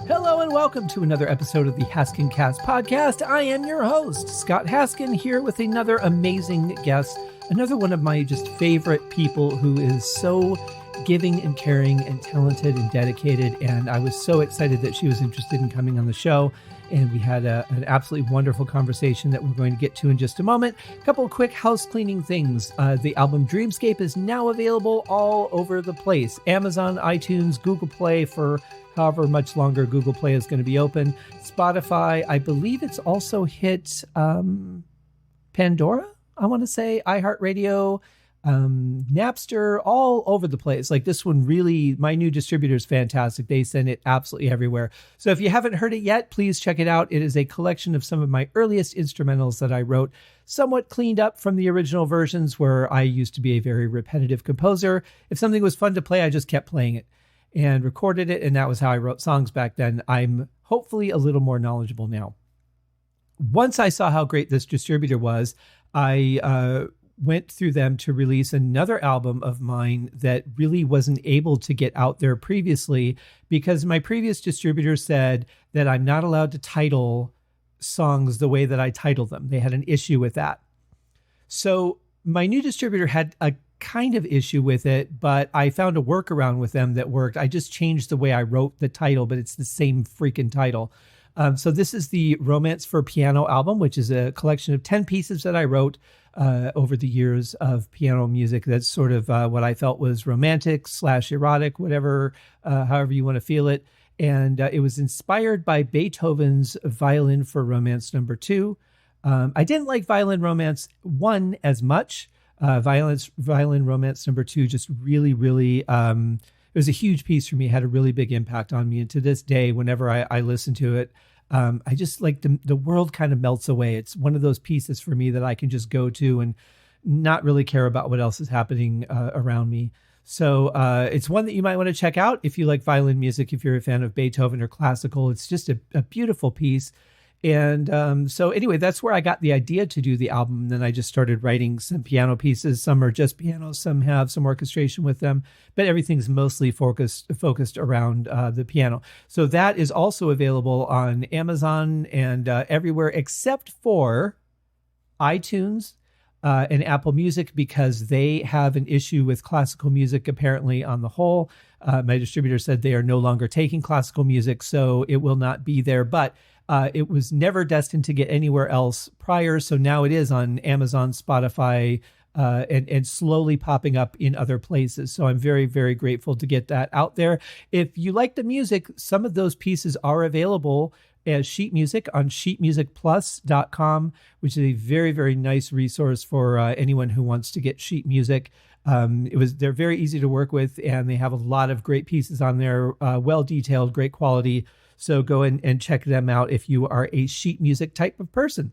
Hello and welcome to another episode of the HaskinCast Podcast. I am your host, Scott Haskin, here with another amazing guest, another one of my just favorite people who is so giving and caring and talented and dedicated. And I was so excited that she was interested in coming on the show. And we had an absolutely wonderful conversation that we're going to get to in just a moment. A couple of quick house cleaning things. The album Dreamscape is now available all over the place. Amazon, iTunes, Google Play for however much longer Google Play is going to be open. Spotify, I believe it's also hit Pandora, I want to say, iHeartRadio, Napster, all over the place. Like this one really, my new distributor is fantastic. They send it absolutely everywhere. So if you haven't heard it yet, please check it out. It is a collection of some of my earliest instrumentals that I wrote, somewhat cleaned up from the original versions where I used to be a very repetitive composer. If something was fun to play, I just kept playing it and recorded it. And that was how I wrote songs back then. I'm hopefully a little more knowledgeable now. Once I saw how great this distributor was, I went through them to release another album of mine that really wasn't able to get out there previously because my previous distributor said that I'm not allowed to title songs the way that I title them. They had an issue with that. So my new distributor had a kind of issue with it, but I found a workaround with them that worked. I just changed the way I wrote the title, but it's the same freaking title. So this is the Romance for Piano album, which is a collection of 10 pieces that I wrote over the years of piano music. That's sort of what I felt was romantic / erotic, whatever, however you want to feel it. And it was inspired by Beethoven's Violin for Romance No. 2. I didn't like Violin Romance 1 as much. Violin Romance No. 2 just really, it was a huge piece for me. It had a really big impact on me. And to this day, whenever I listen to it, I just like the world kind of melts away. It's one of those pieces for me that I can just go to and not really care about what else is happening around me. So it's one that you might want to check out if you like violin music, if you're a fan of Beethoven or classical. It's just a beautiful piece. And so anyway, that's where I got the idea to do the album. And then I just started writing some piano pieces. Some are just piano, some have some orchestration with them, but everything's mostly focused around the piano. So that is also available on Amazon and everywhere except for iTunes and Apple Music, because they have an issue with classical music apparently on the whole. My distributor said they are no longer taking classical music, so it will not be there. But it was never destined to get anywhere else prior. So now it is on Amazon, Spotify, and slowly popping up in other places. So I'm very, very grateful to get that out there. If you like the music, some of those pieces are available as sheet music on sheetmusicplus.com, which is a very, very nice resource for anyone who wants to get sheet music. They're very easy to work with, and they have a lot of great pieces on there, well detailed, great quality. So go and check them out if you are a sheet music type of person.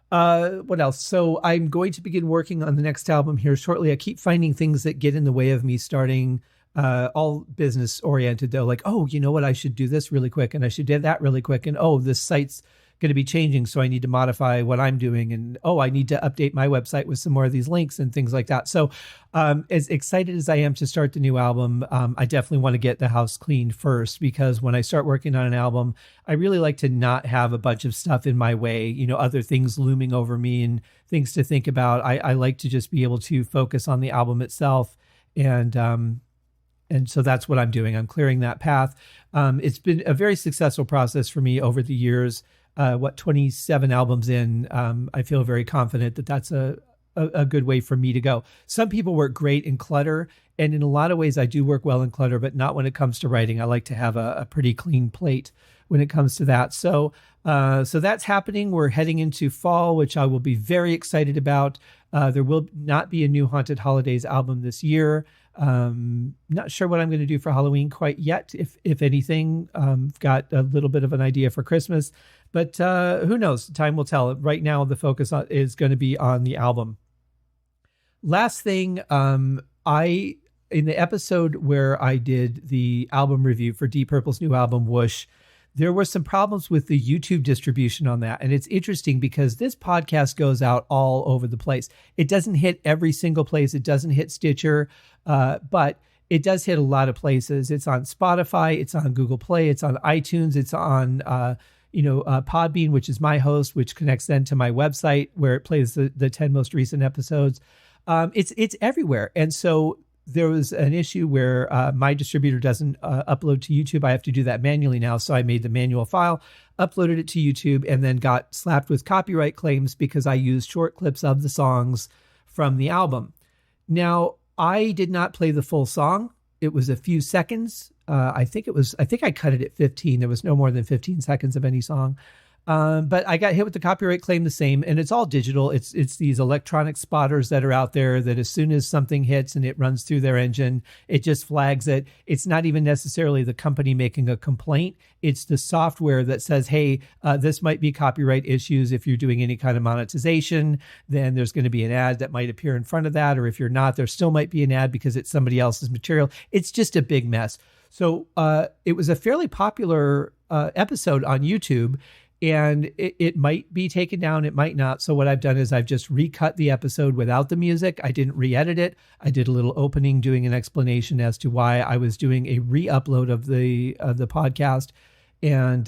What else? So I'm going to begin working on the next album here shortly. I keep finding things that get in the way of me starting, all business oriented though. Like, oh, you know what? I should do this really quick and I should do that really quick. And oh, this site's going to be changing, so I need to modify what I'm doing. And oh, I need to update my website with some more of these links and things like that. So as excited as I am to start the new album, I definitely want to get the house cleaned first, because when I start working on an album, I really like to not have a bunch of stuff in my way, other things looming over me and things to think about. I like to just be able to focus on the album itself. And so that's what I'm doing. I'm clearing that path. It's been a very successful process for me over the years. 27 albums in, I feel very confident that that's a good way for me to go. Some people work great in clutter, and in a lot of ways I do work well in clutter, but not when it comes to writing. I like to have a pretty clean plate when it comes to that. So that's happening. We're heading into fall, which I will be very excited about. There will not be a new Haunted Holidays album this year. Not sure what I'm going to do for Halloween quite yet, if anything. Got a little bit of an idea for Christmas, but who knows? Time will tell. Right now, the focus is going to be on the album. Last thing, in the episode where I did the album review for Deep Purple's new album, Whoosh, there were some problems with the YouTube distribution on that. And it's interesting because this podcast goes out all over the place. It doesn't hit every single place. It doesn't hit Stitcher, but it does hit a lot of places. It's on Spotify, it's on Google Play, it's on iTunes, it's on Podbean, which is my host, which connects then to my website where it plays the 10 most recent episodes. It's everywhere. And so there was an issue where my distributor doesn't upload to YouTube. I have to do that manually now. So I made the manual file, uploaded it to YouTube, and then got slapped with copyright claims because I used short clips of the songs from the album. Now, I did not play the full song. It was a few seconds. I think I cut it at 15. There was no more than 15 seconds of any song. But I got hit with the copyright claim the same, and it's all digital. It's these electronic spotters that are out there that as soon as something hits and it runs through their engine, it just flags it. It's not even necessarily the company making a complaint. It's the software that says, hey, this might be copyright issues. If you're doing any kind of monetization, then there's going to be an ad that might appear in front of that. Or if you're not, there still might be an ad because it's somebody else's material. It's just a big mess. So it was a fairly popular episode on YouTube. And it might be taken down, it might not. So what I've done is I've just recut the episode without the music. I didn't re-edit it. I did a little opening doing an explanation as to why I was doing a re-upload of the podcast. And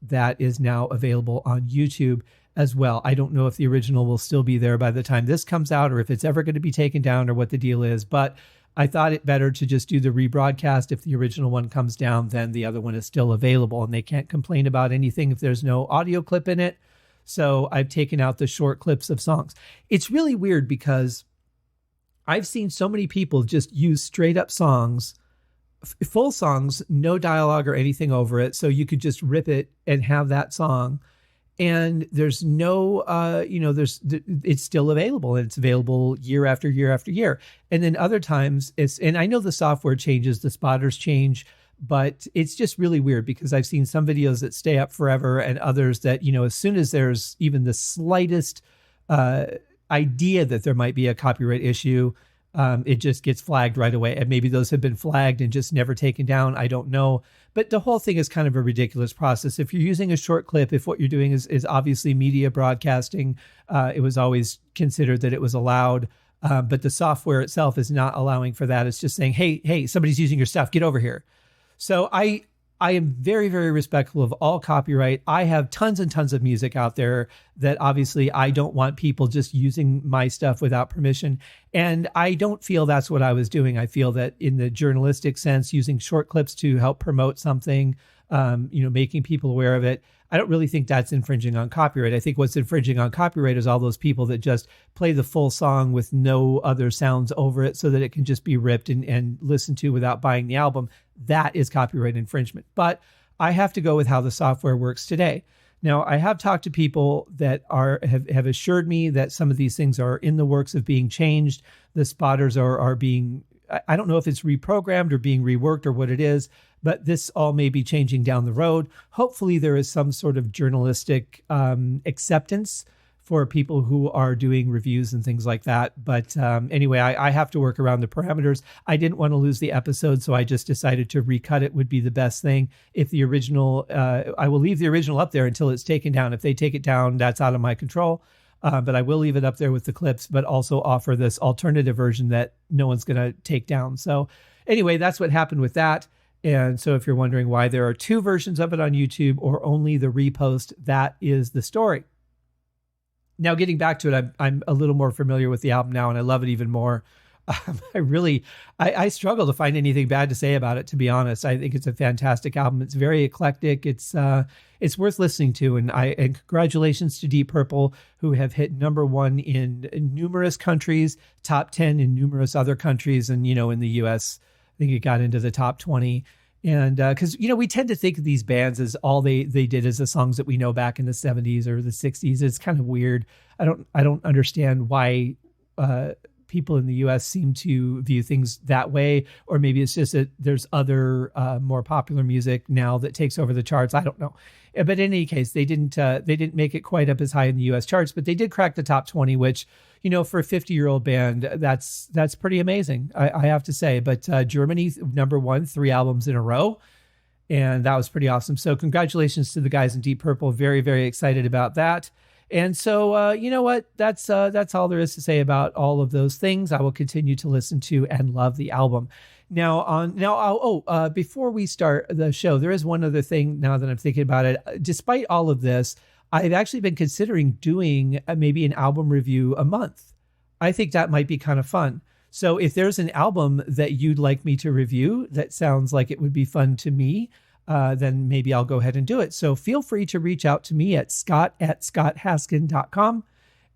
that is now available on YouTube as well. I don't know if the original will still be there by the time this comes out or if it's ever going to be taken down or what the deal is. But I thought it better to just do the rebroadcast. If the original one comes down, then the other one is still available and they can't complain about anything if there's no audio clip in it. So I've taken out the short clips of songs. It's really weird because I've seen so many people just use straight up songs, full songs, no dialogue or anything over it. So you could just rip it and have that song. And there's no, it's still available and it's available year after year after year. And then other times and I know the software changes, the spotters change, but it's just really weird because I've seen some videos that stay up forever and others that, as soon as there's even the slightest idea that there might be a copyright issue, it just gets flagged right away. And maybe those have been flagged and just never taken down. I don't know. But the whole thing is kind of a ridiculous process. If you're using a short clip, if what you're doing is obviously media broadcasting, it was always considered that it was allowed. But the software itself is not allowing for that. It's just saying, hey, somebody's using your stuff. Get over here. So I am very, very respectful of all copyright. I have tons and tons of music out there that obviously I don't want people just using my stuff without permission. And I don't feel that's what I was doing. I feel that in the journalistic sense, using short clips to help promote something, making people aware of it, I don't really think that's infringing on copyright. I think what's infringing on copyright is all those people that just play the full song with no other sounds over it so that it can just be ripped and listened to without buying the album. That is copyright infringement. But I have to go with how the software works today. Now, I have talked to people that have assured me that some of these things are in the works of being changed. The spotters are being, I don't know if it's reprogrammed or being reworked or what it is, but this all may be changing down the road. Hopefully there is some sort of journalistic acceptance for people who are doing reviews and things like that. But anyway, I have to work around the parameters. I didn't want to lose the episode, so I just decided to recut it would be the best thing. If the original, I will leave the original up there until it's taken down. If they take it down, that's out of my control. But I will leave it up there with the clips, but also offer this alternative version that no one's going to take down. So anyway, that's what happened with that. And so if you're wondering why there are two versions of it on YouTube or only the repost, that is the story. Now, getting back to it, I'm a little more familiar with the album now, and I love it even more. I struggle to find anything bad to say about it, to be honest. I think it's a fantastic album. It's very eclectic. It's worth listening to. And congratulations to Deep Purple, who have hit #1 in numerous countries, top 10 in numerous other countries. And, in the US, I think it got into the top 20. And because, we tend to think of these bands as all they did as the songs that we know back in the 70s or the 60s. It's kind of weird. I don't understand why people in the US seem to view things that way, or maybe it's just that there's other more popular music now that takes over the charts. I don't know. But in any case, they didn't make it quite up as high in the US charts, but they did crack the top 20, which, for a 50-year-old band, that's pretty amazing, I have to say. But Germany, #1, 3 albums in a row. And that was pretty awesome. So congratulations to the guys in Deep Purple. Very, very excited about that. And so, you know what? That's all there is to say about all of those things. I will continue to listen to and love the album. Before we start the show, there is one other thing now that I'm thinking about it. Despite all of this, I've actually been considering doing maybe an album review a month. I think that might be kind of fun. So if there's an album that you'd like me to review that sounds like it would be fun to me, then maybe I'll go ahead and do it. So feel free to reach out to me at scott@scotthaskin.com.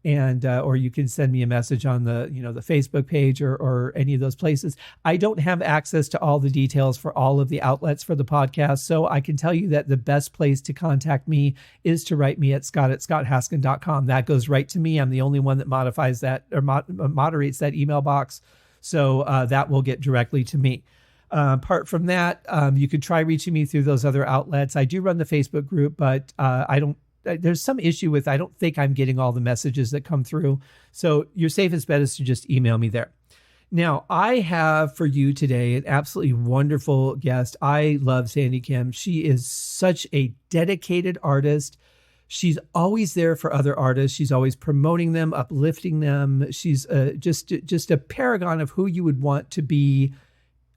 And, or you can send me a message on the Facebook page or any of those places. I don't have access to all the details for all of the outlets for the podcast. So I can tell you that the best place to contact me is to write me at scott@scotthaskin.com. That goes right to me. I'm the only one that modifies that or moderates that email box. So that will get directly to me. Apart from that, you could try reaching me through those other outlets. I do run the Facebook group, but there's some issue with, I don't think I'm getting all the messages that come through. So your safest bet is to just email me there. Now, I have for you today an absolutely wonderful guest. I love Sandy Kim. She is such a dedicated artist. She's always there for other artists. She's always promoting them, uplifting them. She's just a paragon of who you would want to be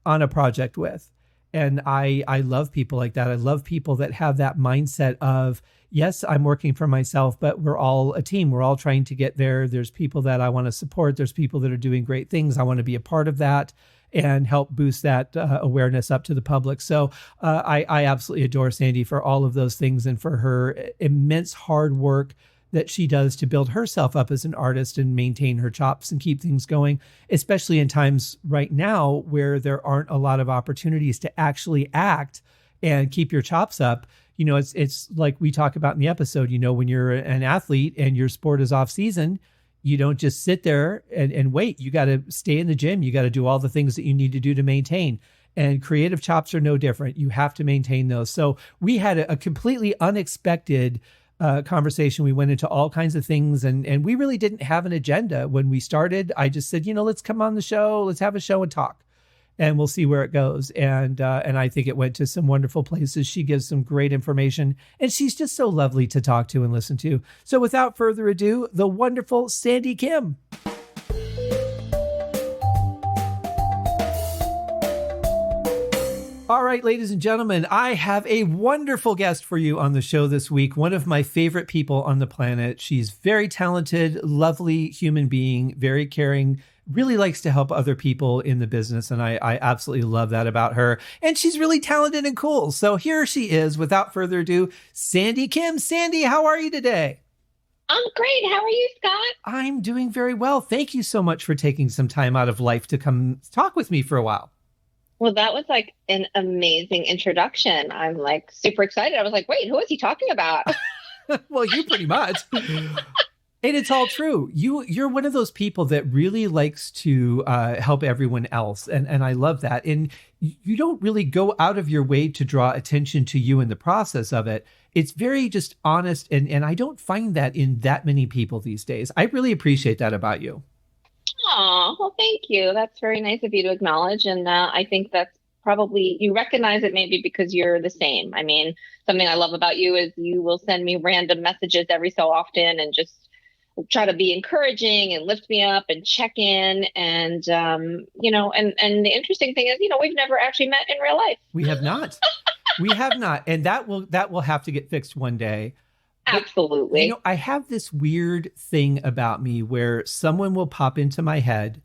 on a project with. And I love people like that. I love people that have that mindset of, yes, I'm working for myself, but we're all a team. We're all trying to get there. There's people that I want to support. There's people that are doing great things. I want to be a part of that and help boost that awareness up to the public. So I absolutely adore Sandy for all of those things and for her immense hard work that she does to build herself up as an artist and maintain her chops and keep things going, especially in times right now where there aren't a lot of opportunities to actually act and keep your chops up. It's like we talk about in the episode, when you're an athlete and your sport is off season, you don't just sit there and wait. You got to stay in the gym. You got to do all the things that you need to do to maintain. And creative chops are no different. You have to maintain those. So we had a completely unexpected conversation. We went into all kinds of things and we really didn't have an agenda when we started. I just said, let's come on the show. Let's have a show and talk. And we'll see where it goes. And I think it went to some wonderful places. She gives some great information, and she's just so lovely to talk to and listen to. So without further ado, the wonderful Sandy Kim. All right, ladies and gentlemen, I have a wonderful guest for you on the show this week. One of my favorite people on the planet. She's very talented, lovely human being, very caring, really likes to help other people in the business. And I absolutely love that about her. And she's really talented and cool. So here she is, without further ado, Sandy Kim. Sandy, how are you today? I'm great. How are you, Scott? I'm doing very well. Thank you so much for taking some time out of life to come talk with me for a while. Well, that was like an amazing introduction. I'm like super excited. I was like, wait, who is he talking about? Well, you pretty much. And it's all true. You're one of those people that really likes to help everyone else. And I love that. And you don't really go out of your way to draw attention to you in the process of it. It's very just honest. And I don't find that in that many people these days. I really appreciate that about you. Oh, well, thank you. That's very nice of you to acknowledge. And I think that's probably, you recognize it maybe because you're the same. I mean, something I love about you is you will send me random messages every so often and just try to be encouraging and lift me up and check in. And, and the interesting thing is, we've never actually met in real life. We have not. We have not. And that will have to get fixed one day. Absolutely. But, I have this weird thing about me where someone will pop into my head,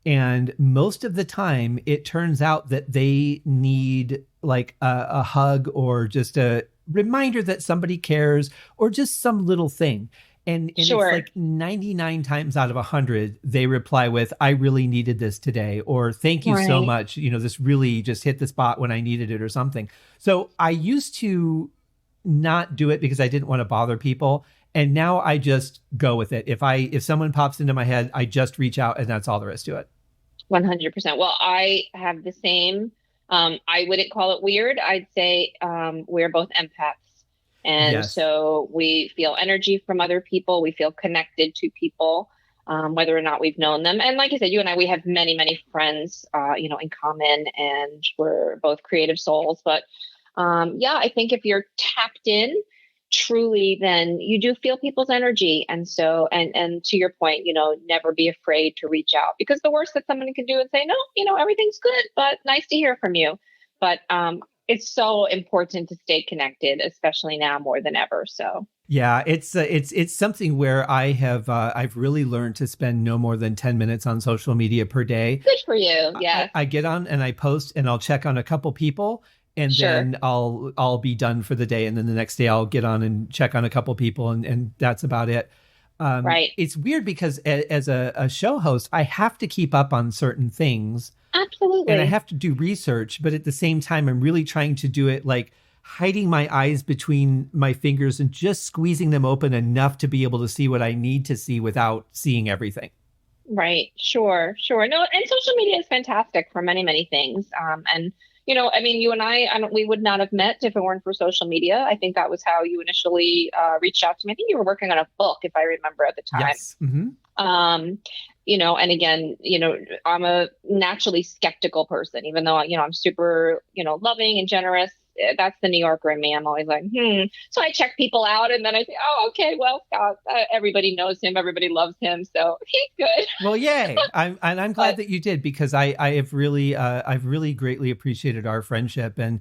and most of the time it turns out that they need like a hug or just a reminder that somebody cares or just some little thing. And Sure. It's like 99 times out of 100, they reply with, I really needed this today, or thank you so much. This really just hit the spot when I needed it or something. So I used to not do it because I didn't want to bother people. And now I just go with it. If someone pops into my head, I just reach out and that's all there is to it. 100%. Well, I have the same. I wouldn't call it weird. I'd say we're both empaths. And Yes. So we feel energy from other people. We feel connected to people, whether or not we've known them. And like I said, you and I, we have many, many friends, in common, and we're both creative souls. But I think if you're tapped in truly, then you do feel people's energy. And so, and to your point, never be afraid to reach out, because the worst that someone can do is say, no, everything's good, but nice to hear from you. But it's so important to stay connected, especially now more than ever. So. Yeah, it's something where I've really learned to spend no more than 10 minutes on social media per day. Good for you. Yeah. I get on and I post and I'll check on a couple people, and Sure. then I'll be done for the day. And then the next day I'll get on and check on a couple people, and that's about it. Right. It's weird because as a show host, I have to keep up on certain things. Absolutely. And I have to do research, but at the same time, I'm really trying to do it like hiding my eyes between my fingers and just squeezing them open enough to be able to see what I need to see without seeing everything. Right. Sure. No, and social media is fantastic for many, many things. And you and we would not have met if it weren't for social media. I think that was how you initially reached out to me. I think you were working on a book, if I remember at the time. Yes. Mm-hmm. And again, I'm a naturally skeptical person, even though, I'm super, loving and generous. That's the New Yorker in me. I'm always like, So I check people out, and then I say, oh, okay, well, Scott, everybody knows him. Everybody loves him. So he's good. Well, yay. I'm glad that you did, because I've really greatly appreciated our friendship. And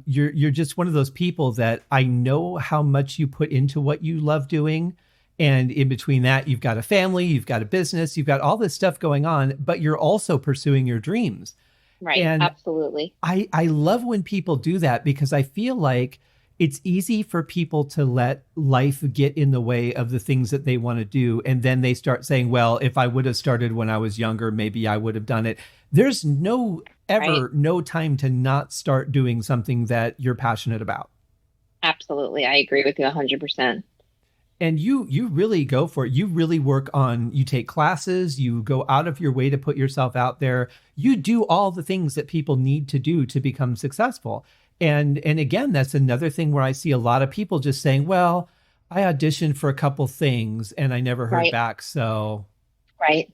you're just one of those people that I know how much you put into what you love doing. And in between that, you've got a family, you've got a business, you've got all this stuff going on, but you're also pursuing your dreams. Right. And absolutely. I love when people do that, because I feel like it's easy for people to let life get in the way of the things that they want to do. And then they start saying, well, if I would have started when I was younger, maybe I would have done it. There's no time to not start doing something that you're passionate about. Absolutely. I agree with you 100%. And you really go for it. You really work on, you take classes, you go out of your way to put yourself out there. You do all the things that people need to do to become successful. And again, that's another thing where I see a lot of people just saying, well, I auditioned for a couple things and I never heard back. So. Right.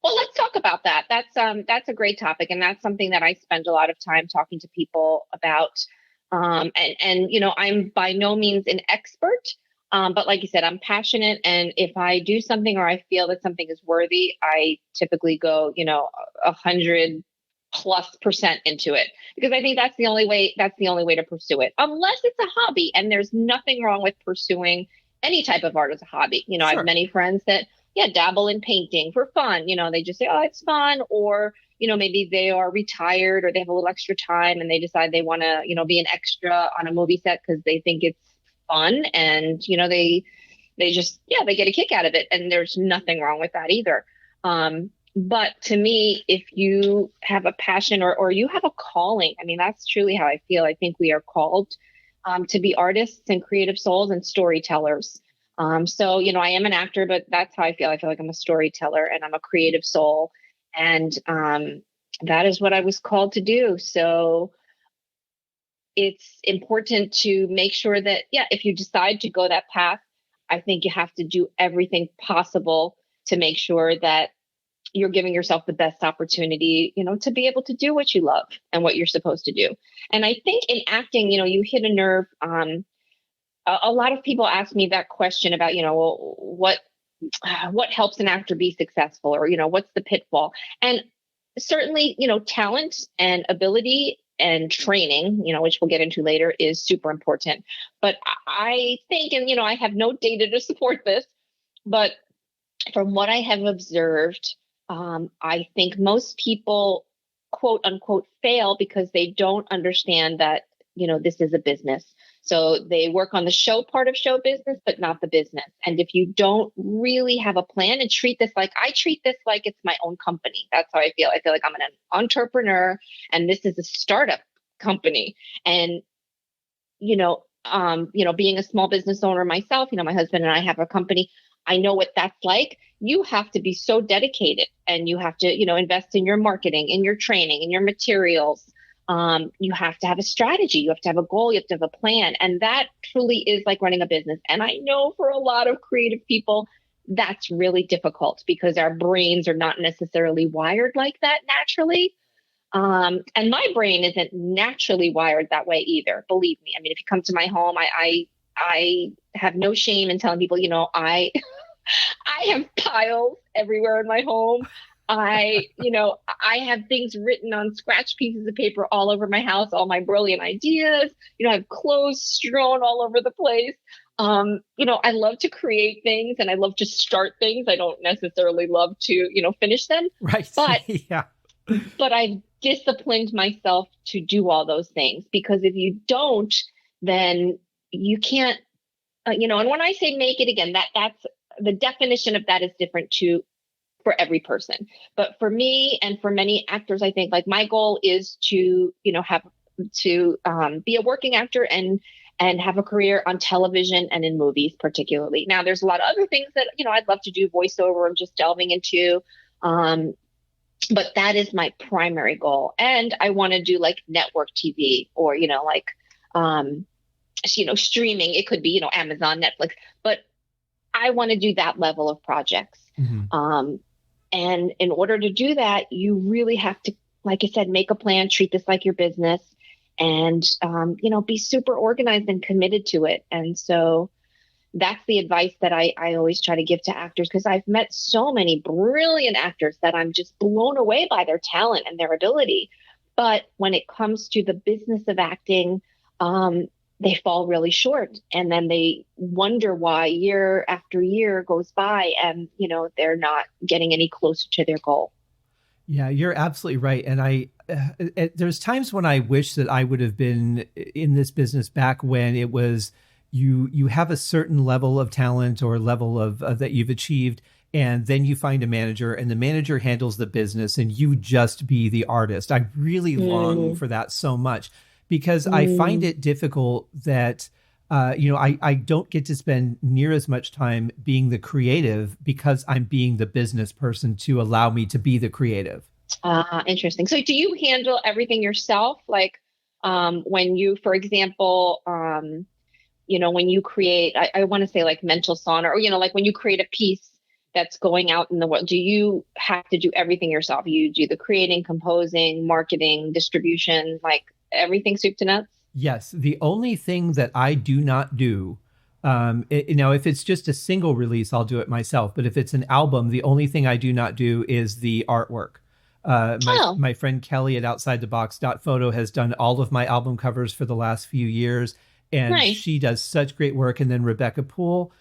Well, let's talk about that. That's a great topic. And that's something that I spend a lot of time talking to people about. And I'm by no means an expert. But like you said, I'm passionate. And if I do something or I feel that something is worthy, I typically go, 100+% into it, because I think that's the only way to pursue it, unless it's a hobby. And there's nothing wrong with pursuing any type of art as a hobby. Sure. I have many friends that, dabble in painting for fun. They just say, oh, it's fun. Or, maybe they are retired or they have a little extra time and they decide they want to, be an extra on a movie set because they think it's fun, and they just they get a kick out of it, and there's nothing wrong with that either. But to me, if you have a passion or you have a calling, I mean, that's truly how I feel. I think we are called to be artists and creative souls and storytellers. So I am an actor, but that's how I feel. I feel like I'm a storyteller and I'm a creative soul, and that is what I was called to do. So it's important to make sure that, if you decide to go that path, I think you have to do everything possible to make sure that you're giving yourself the best opportunity, to be able to do what you love and what you're supposed to do. And I think in acting, you hit a nerve. A lot of people ask me that question about, what helps an actor be successful, or, what's the pitfall? And certainly, talent and ability and training, which we'll get into later, is super important. But I think, and, I have no data to support this, but from what I have observed, I think most people, quote unquote, fail because they don't understand that, this is a business. So they work on the show part of show business, but not the business. And if you don't really have a plan and treat this like it's my own company, that's how I feel. I feel like I'm an entrepreneur and this is a startup company. And, being a small business owner myself, my husband and I have a company. I know what that's like. You have to be so dedicated, and you have to, invest in your marketing, in your training, in your materials. You have to have a strategy. You have to have a goal. You have to have a plan. And that truly is like running a business. And I know for a lot of creative people, that's really difficult because our brains are not necessarily wired like that naturally. And my brain isn't naturally wired that way either. Believe me. I mean, if you come to my home, I I have no shame in telling people, I I have piles everywhere in my home. I have things written on scratch pieces of paper all over my house, all my brilliant ideas. I have clothes strewn all over the place. I love to create things and I love to start things. I don't necessarily love to, finish them. Right. But yeah. But I've disciplined myself to do all those things, because if you don't, then you can't, and when I say make it again, that's the definition of that is different for every person. But for me and for many actors, I think like my goal is to, have to be a working actor and have a career on television and in movies particularly. Now, there's a lot of other things that, I'd love to do voiceover. I'm just delving into, but that is my primary goal. And I want to do like network TV or, streaming. It could be, Amazon, Netflix, but I want to do that level of projects. Mm-hmm. And in order to do that, you really have to, like I said, make a plan, treat this like your business, and, be super organized and committed to it. And so that's the advice that I always try to give to actors, because I've met so many brilliant actors that I'm just blown away by their talent and their ability. But when it comes to the business of acting, they fall really short, and then they wonder why year after year goes by and, they're not getting any closer to their goal. Yeah, you're absolutely right. And there's times when I wish that I would have been in this business back when it was you have a certain level of talent or level of that you've achieved, and then you find a manager and the manager handles the business and you just be the artist. I really long for that so much, because I find it difficult that, I don't get to spend near as much time being the creative because I'm being the business person to allow me to be the creative. Interesting. So do you handle everything yourself? Like when you, for example, when you create, I want to say like mental sauna, or, like when you create a piece that's going out in the world, do you have to do everything yourself? You do the creating, composing, marketing, distribution, like everything soup to nuts? Yes. The only thing that I do not do, if it's just a single release, I'll do it myself. But if it's an album, the only thing I do not do is the artwork. My friend Kelly at OutsideTheBox.photo has done all of my album covers for the last few years. And nice. She does such great work. And then Rebecca Poole,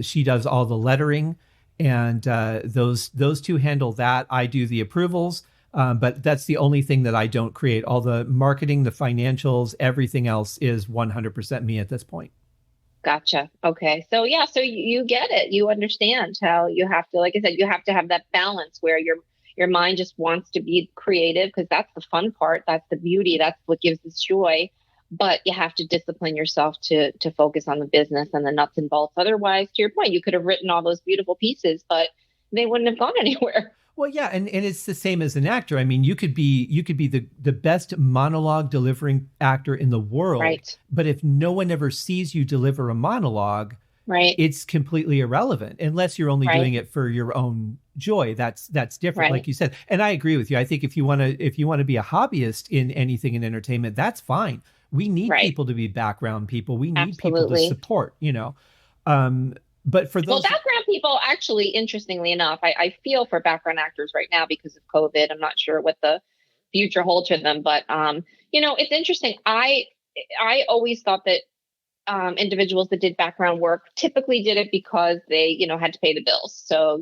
she does all the lettering. And those two handle that. I do the approvals. But that's the only thing that I don't create. All the marketing, the financials, everything else is 100% me at this point. Gotcha. Okay. So yeah, so you get it. You understand how you have to, like I said, you have to have that balance where your mind just wants to be creative, because that's the fun part. That's the beauty. That's what gives us joy. But you have to discipline yourself to focus on the business and the nuts and bolts. Otherwise, to your point, you could have written all those beautiful pieces, but they wouldn't have gone anywhere. Well, yeah, and it's the same as an actor. I mean, you could be the best monologue delivering actor in the world, right? But if no one ever sees you deliver a monologue, right, it's completely irrelevant, unless you're only doing it for your own joy. That's different, like you said. And I agree with you. I think if you want to be a hobbyist in anything in entertainment, that's fine. We need people to be background people. We need people to support, But for those background people, actually, interestingly enough, I feel for background actors right now because of COVID. I'm not sure what the future holds for them, but it's interesting. I always thought that individuals that did background work typically did it because they, had to pay the bills. So,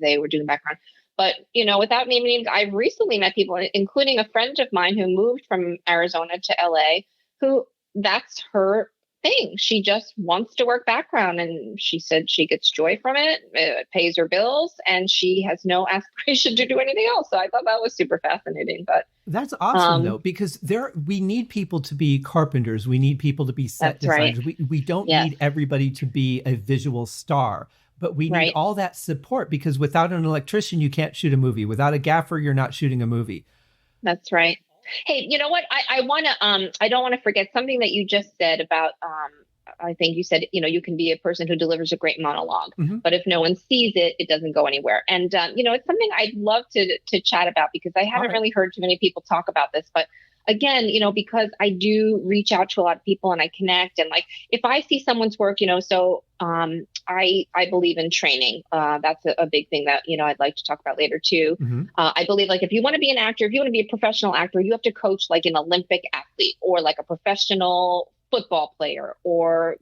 they were doing background. But, without naming names, I've recently met people, including a friend of mine who moved from Arizona to LA, who that's her thing. She just wants to work background, and she said she gets joy from it. It pays her bills, and she has no aspiration to do anything else. So I thought that was super fascinating. But that's awesome, though, because we need people to be carpenters. We need people to be set designers. Right. We don't need everybody to be a visual star, but we need all that support, because without an electrician, you can't shoot a movie. Without a gaffer, you're not shooting a movie. That's right. Hey, you know what? I want to, I don't want to forget something that you just said about, I think you said, you can be a person who delivers a great monologue, but if no one sees it, it doesn't go anywhere. And, it's something I'd love to chat about, because I haven't really heard too many people talk about this, but again, because I do reach out to a lot of people and I connect, and like if I see someone's work, I believe in training. That's a big thing that, I'd like to talk about later too. Mm-hmm. I believe like if you want to be an actor, if you want to be a professional actor, you have to coach like an Olympic athlete or like a professional football player or,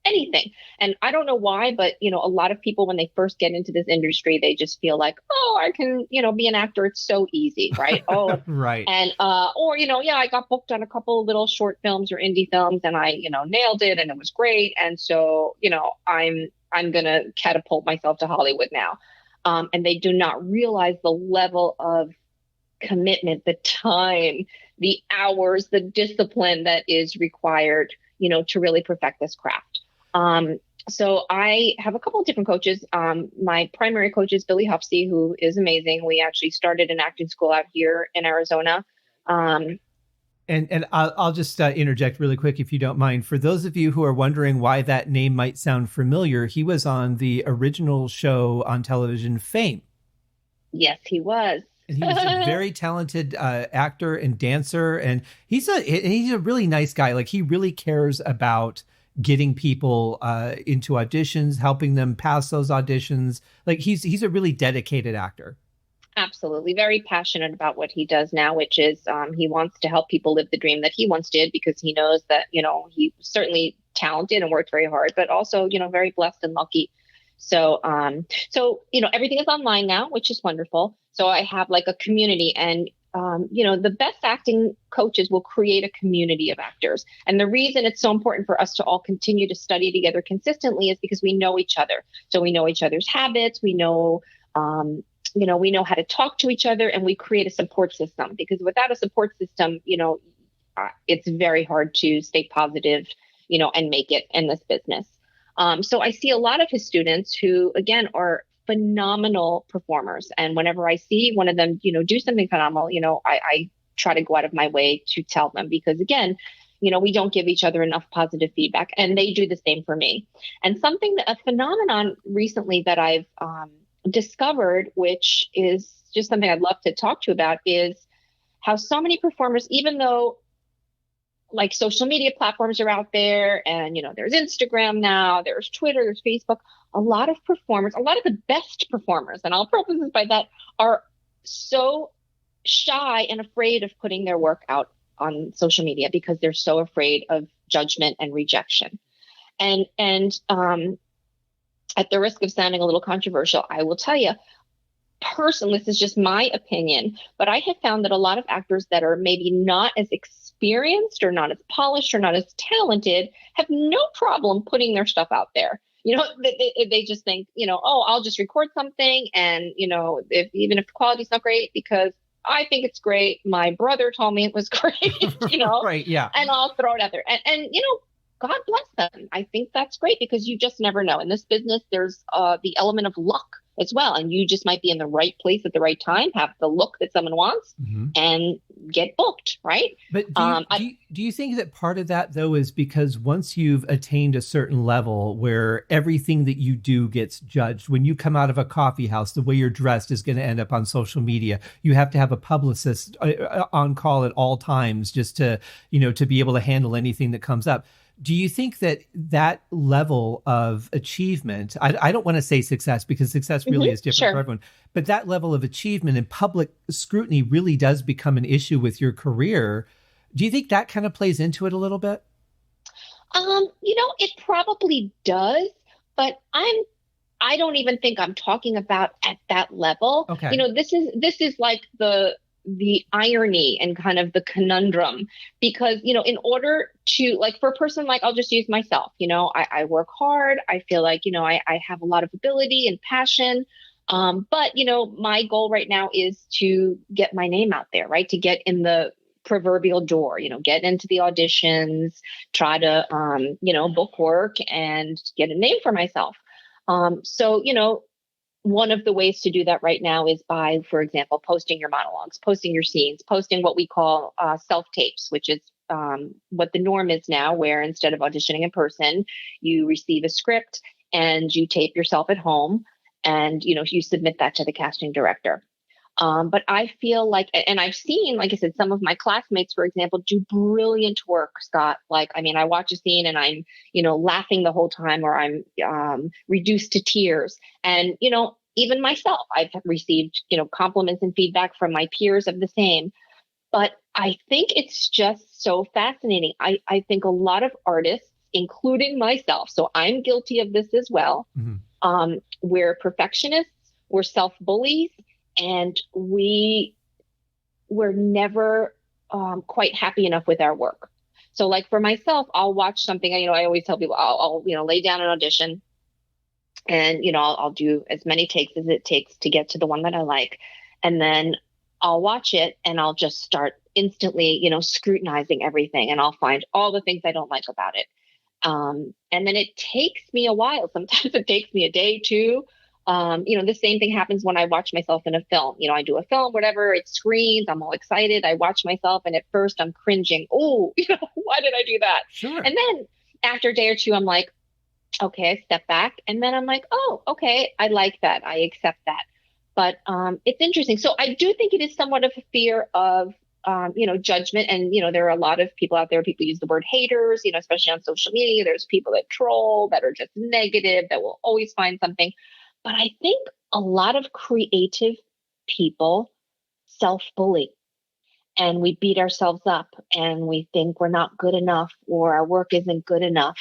anything. And I don't know why, but, a lot of people, when they first get into this industry, they just feel like, oh, I can, be an actor. It's so easy, right? Oh, right. And, I got booked on a couple of little short films or indie films and I, nailed it and it was great. And so, I'm going to catapult myself to Hollywood now. And they do not realize the level of commitment, the time, the hours, the discipline that is required, to really perfect this craft. So I have a couple of different coaches. My primary coach is Billy Hufsey, who is amazing. We actually started an acting school out here in Arizona. And I'll just interject really quick, if you don't mind. For those of you who are wondering why that name might sound familiar, he was on the original show on television, Fame. Yes, he was. And he was a very talented actor and dancer, and he's a really nice guy. Like, he really cares about getting people into auditions, helping them pass those auditions. Like, he's a really dedicated actor. Absolutely. Very passionate about what he does now, which is he wants to help people live the dream that he once did, because he knows that, he's certainly talented and worked very hard, but also, very blessed and lucky. So, everything is online now, which is wonderful. So I have like a community, and, the best acting coaches will create a community of actors. And the reason it's so important for us to all continue to study together consistently is because we know each other. So we know each other's habits. We know, we know how to talk to each other, and we create a support system, because without a support system, it's very hard to stay positive, and make it in this business. So I see a lot of his students who, again, are phenomenal performers. And whenever I see one of them, do something phenomenal, I try to go out of my way to tell them, because again, we don't give each other enough positive feedback, and they do the same for me. And a phenomenon recently that I've discovered, which is just something I'd love to talk to you about, is how so many performers, even though like social media platforms are out there, and there's Instagram now, there's Twitter, there's Facebook, a lot of performers, a lot of the best performers, and I'll preface this by that, are so shy and afraid of putting their work out on social media because they're so afraid of judgment and rejection. And at the risk of sounding a little controversial, I will tell you, personally, this is just my opinion, but I have found that a lot of actors that are maybe not as experienced or not as polished or not as talented have no problem putting their stuff out there. They just think, oh, I'll just record something, and, even if the quality's not great, because I think it's great, my brother told me it was great, Right, yeah. And I'll throw it out there. And God bless them. I think that's great, because you just never know. In this business, there's the element of luck as well. And you just might be in the right place at the right time, have the look that someone wants, and get booked, right? But do you think that part of that, though, is because once you've attained a certain level where everything that you do gets judged, when you come out of a coffee house, the way you're dressed is going to end up on social media. You have to have a publicist on call at all times just to be able to handle anything that comes up. Do you think that level of achievement, I don't want to say success, because success really is different for everyone, but that level of achievement and public scrutiny really does become an issue with your career? Do you think that kind of plays into it a little bit? It probably does, but I don't even think I'm talking about at that level. Okay. This is like the irony and kind of the conundrum, because, in order to, like, for a person, like, I'll just use myself, I work hard. I feel like, I have a lot of ability and passion. But, my goal right now is to get my name out there, right? To get in the proverbial door, get into the auditions, try to, book work and get a name for myself. So, one of the ways to do that right now is by, for example, posting your monologues, posting your scenes, posting what we call self-tapes, which is what the norm is now, where instead of auditioning in person, you receive a script and you tape yourself at home, and you submit that to the casting director. But I feel like, and I've seen, like I said, some of my classmates, for example, do brilliant work, Scott. Like, I mean, I watch a scene and I'm, laughing the whole time, or I'm reduced to tears. And, even myself, I've received, compliments and feedback from my peers of the same. But I think it's just so fascinating. I think a lot of artists, including myself, so I'm guilty of this as well. We're perfectionists, we're self-bullies, and we're never quite happy enough with our work. So like for myself, I'll watch something, I always tell people I'll lay down an audition and, I'll do as many takes as it takes to get to the one that I like. And then I'll watch it and I'll just start instantly, scrutinizing everything, and I'll find all the things I don't like about it. And then it takes me a while. Sometimes it takes me a day, two. The same thing happens when I watch myself in a film. I do a film, whatever, it screens, I'm all excited. I watch myself and at first I'm cringing. Oh, why did I do that? Sure. And then after a day or two, I'm like, okay, I step back. And then I'm like, oh, okay, I like that. I accept that. But it's interesting. So I do think it is somewhat of a fear of, judgment. And, there are a lot of people out there, people use the word haters, especially on social media. There's people that troll, that are just negative, that will always find something. But I think a lot of creative people self-bully, and we beat ourselves up and we think we're not good enough or our work isn't good enough.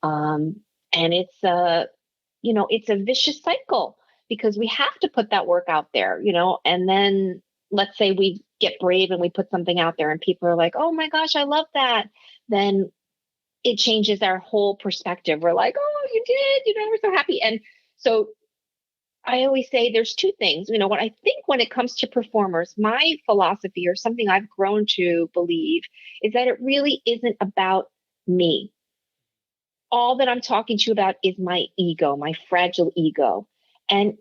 And it's it's a vicious cycle, because we have to put that work out there, and then let's say we get brave and we put something out there and people are like, oh my gosh, I love that. Then it changes our whole perspective. We're like, oh, you did, we're so happy. And so I always say there's two things. What I think when it comes to performers, my philosophy, or something I've grown to believe, is that it really isn't about me. All that I'm talking to you about is my ego, my fragile ego. And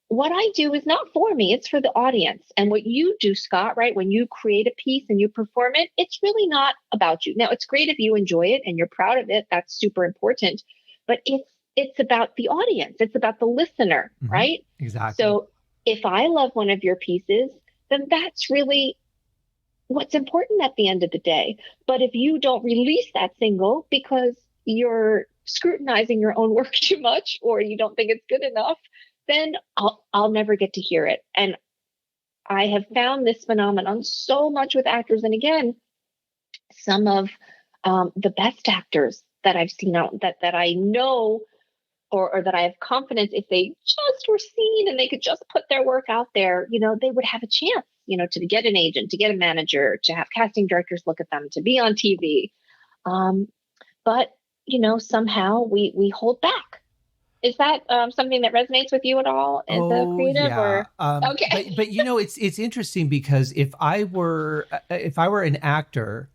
what I do is not for me, it's for the audience. And what you do, Scott, right? When you create a piece and you perform it, it's really not about you. Now, it's great if you enjoy it and you're proud of it. That's super important. But it's about the audience. It's about the listener, right? Exactly. So if I love one of your pieces, then that's really what's important at the end of the day. But if you don't release that single because you're scrutinizing your own work too much, or you don't think it's good enough, then I'll never get to hear it. And I have found this phenomenon so much with actors. And again, some of the best actors that I've seen out that I know, or that I have confidence, if they just were seen and they could just put their work out there, they would have a chance, to get an agent, to get a manager, to have casting directors look at them, to be on TV. But, somehow we hold back. Is that something that resonates with you at all as a creative? Yeah. Or okay, but it's interesting, because if I were an actor,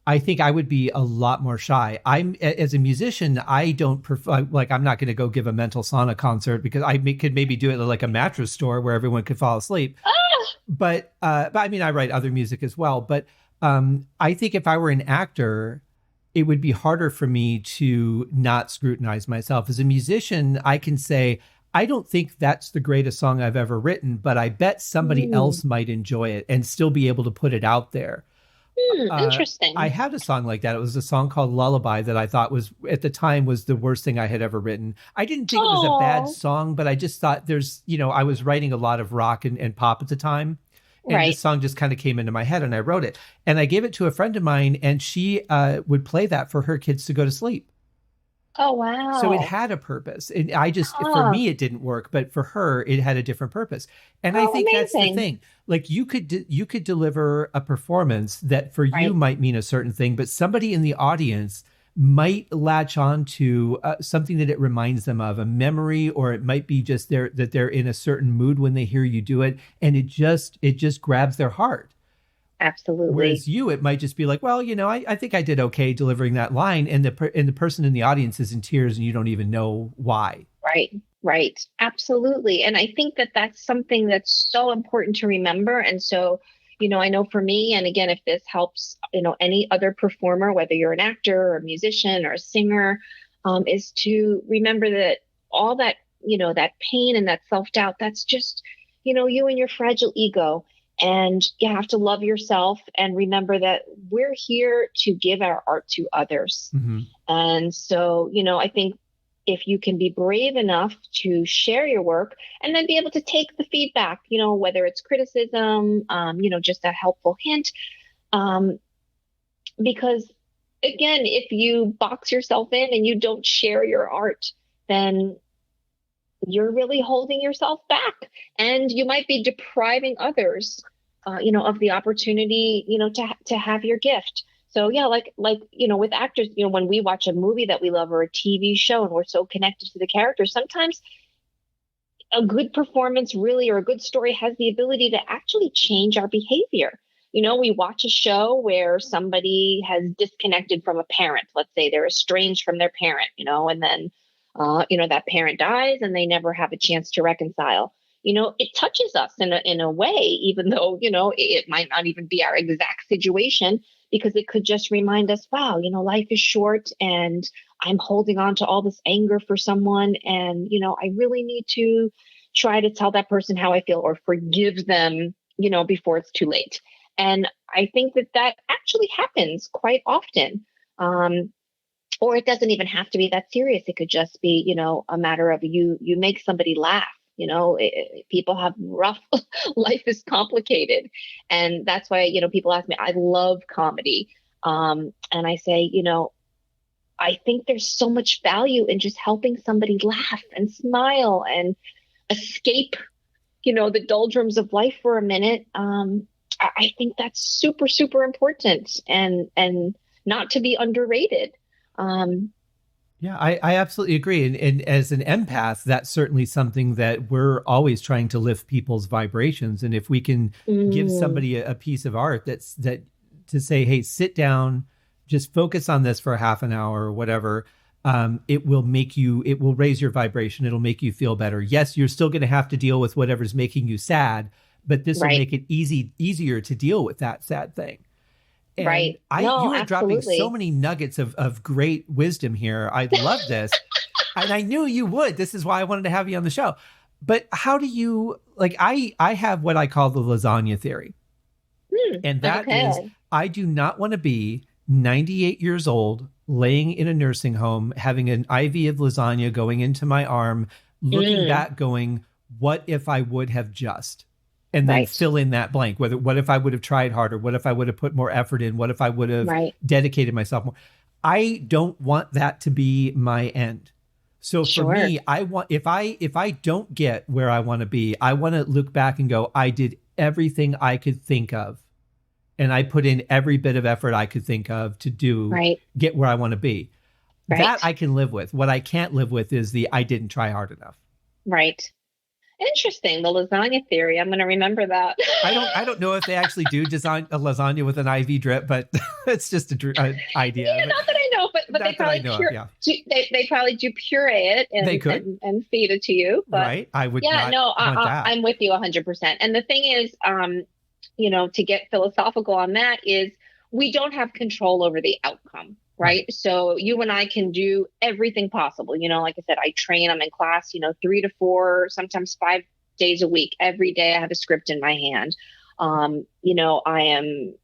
I think I would be a lot more shy. As a musician, I don't prefer, like, I'm not going to go give a mental sauna concert, because I could maybe do it at like a mattress store where everyone could fall asleep. But I mean, I write other music as well. But I think if I were an actor, it would be harder for me to not scrutinize myself. As a musician, I can say, I don't think that's the greatest song I've ever written, but I bet somebody else might enjoy it and still be able to put it out there. Interesting. I had a song like that. It was a song called Lullaby that I thought was, at the time, was the worst thing I had ever written. I didn't think it was a bad song, but I just thought I was writing a lot of rock and pop at the time. And this song just kind of came into my head and I wrote it. And I gave it to a friend of mine, and she would play that for her kids to go to sleep. Oh, wow. So it had a purpose. And for me, it didn't work, but for her, it had a different purpose. And I think that's the thing. Like, you could deliver a performance that for you might mean a certain thing, but somebody in the audience might latch on to something that it reminds them of, a memory, or it might be just that they're in a certain mood when they hear you do it. And it just grabs their heart. Absolutely. Whereas it might just be like, well, I think I did okay delivering that line, and the person in the audience is in tears and you don't even know why. Right. Absolutely. And I think that that's something that's so important to remember. And so, I know for me, and again, if this helps, any other performer, whether you're an actor or a musician or a singer, is to remember that all that, that pain and that self-doubt, that's just, you and your fragile ego. And you have to love yourself and remember that we're here to give our art to others. Mm-hmm. And so, I think if you can be brave enough to share your work and then be able to take the feedback, whether it's criticism, just a helpful hint. Because again, if you box yourself in and you don't share your art, then you're really holding yourself back, and you might be depriving others, of the opportunity, to have your gift. So yeah, like, with actors, when we watch a movie that we love or a TV show and we're so connected to the characters, sometimes a good performance really, or a good story has the ability to actually change our behavior. We watch a show where somebody has disconnected from a parent. Let's say they're estranged from their parent, and then that parent dies and they never have a chance to reconcile. It touches us in a way, even though, it might not even be our exact situation, because it could just remind us, wow, life is short and I'm holding on to all this anger for someone. And, I really need to try to tell that person how I feel or forgive them, before it's too late. And I think that actually happens quite often. Or it doesn't even have to be that serious. It could just be, a matter of you make somebody laugh. People have rough, life is complicated. And that's why, people ask me, I love comedy. And I say, I think there's so much value in just helping somebody laugh and smile and escape, the doldrums of life for a minute. I think that's super, super important and not to be underrated. Yeah, I absolutely agree. And as an empath, that's certainly something that we're always trying to lift people's vibrations. And if we can give somebody a piece of art that to say, hey, sit down, just focus on this for a half an hour or whatever, it will raise your vibration. It'll make you feel better. Yes, you're still going to have to deal with whatever's making you sad, but this will make it easier to deal with that sad thing. And right. You are dropping so many nuggets of great wisdom here. I love this. And I knew you would. This is why I wanted to have you on the show. But how do you, I have what I call the lasagna theory. And that is, I do not want to be 98 years old, laying in a nursing home, having an IV of lasagna going into my arm, looking back going, what if I would have just? And then fill in that blank. What if I would have tried harder? What if I would have put more effort in? What if I would have dedicated myself more? I don't want that to be my end. So for me, I want, if I don't get where I want to be, I want to look back and go, I did everything I could think of. And I put in every bit of effort I could think of to get where I want to be. That I can live with. What I can't live with is I didn't try hard enough. Right. Interesting. The lasagna theory. I'm going to remember that. I don't know if they actually do design a lasagna with an IV drip, but it's just an idea. Yeah, not that I know, but they probably they probably do puree it and feed it to you. But I would want that. I'm with you 100%. And the thing is, to get philosophical on that is we don't have control over the outcome. Right. So you and I can do everything possible. Like I said, I train, I'm in class, 3 to 4, sometimes 5 days a week. Every day I have a script in my hand. I am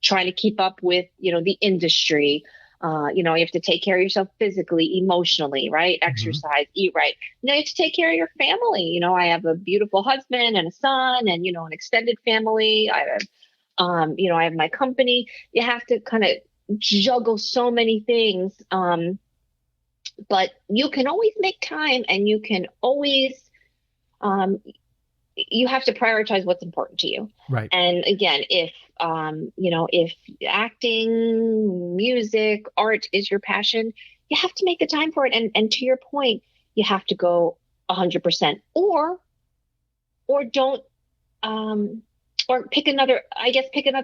trying to keep up with, the industry. You have to take care of yourself physically, emotionally, right? Exercise, eat right. You have to take care of your family. I have a beautiful husband and a son and, an extended family. I have, I have my company. You have to kind of juggle so many things, but you can always make time, and you can always you have to prioritize what's important to you. Right. And again, if acting, music, art is your passion, you have to make the time for it. And to your point, you have to go 100%, or don't or pick another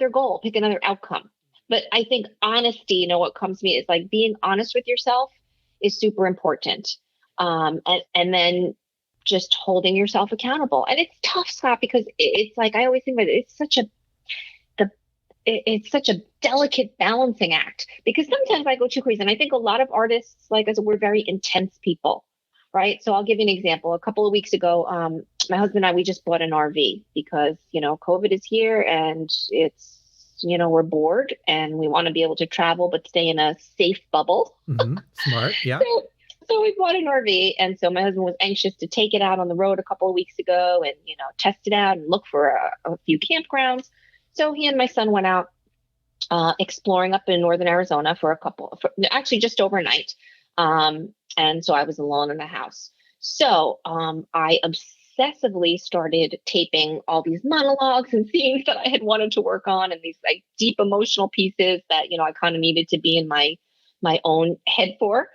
goal, pick another outcome. But I think honesty, what comes to me is being honest with yourself is super important. And then just holding yourself accountable. And it's tough, Scott, because it's I always think about it, it's such a delicate balancing act, because sometimes I go too crazy. And I think a lot of artists, we're very intense people, right? So I'll give you an example. A couple of weeks ago, my husband and I, we just bought an RV because, COVID is here and it's, we're bored and we want to be able to travel, but stay in a safe bubble. Mm-hmm. Smart. Yeah. So we bought an RV. And so my husband was anxious to take it out on the road a couple of weeks ago and, test it out and look for a few campgrounds. So he and my son went out exploring up in northern Arizona actually just overnight. And so I was alone in the house. So I obsessively started taping all these monologues and scenes that I had wanted to work on, and these like deep emotional pieces that I kind of needed to be in my own head for.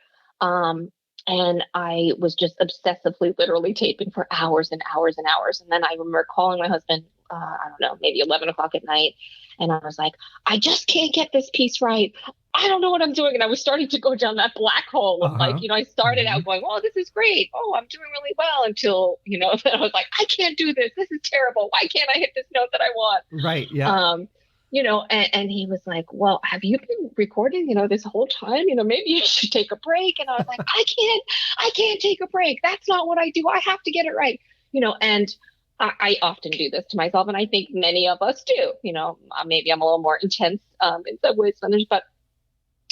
And I was just obsessively, literally taping for hours and hours and hours. And then I remember calling my husband, I don't know, maybe 11 o'clock at night. And I was like, I just can't get this piece right. I don't know what I'm doing. And I was starting to go down that black hole of I started out going, oh, this is great. Oh, I'm doing really well until, then I was like, I can't do this. This is terrible. Why can't I hit this note that I want? Right. Yeah. And he was like, well, have you been recording, this whole time? Maybe you should take a break. And I was like, I can't take a break. That's not what I do. I have to get it right. And I often do this to myself. And I think many of us do, maybe I'm a little more intense in some ways than others, but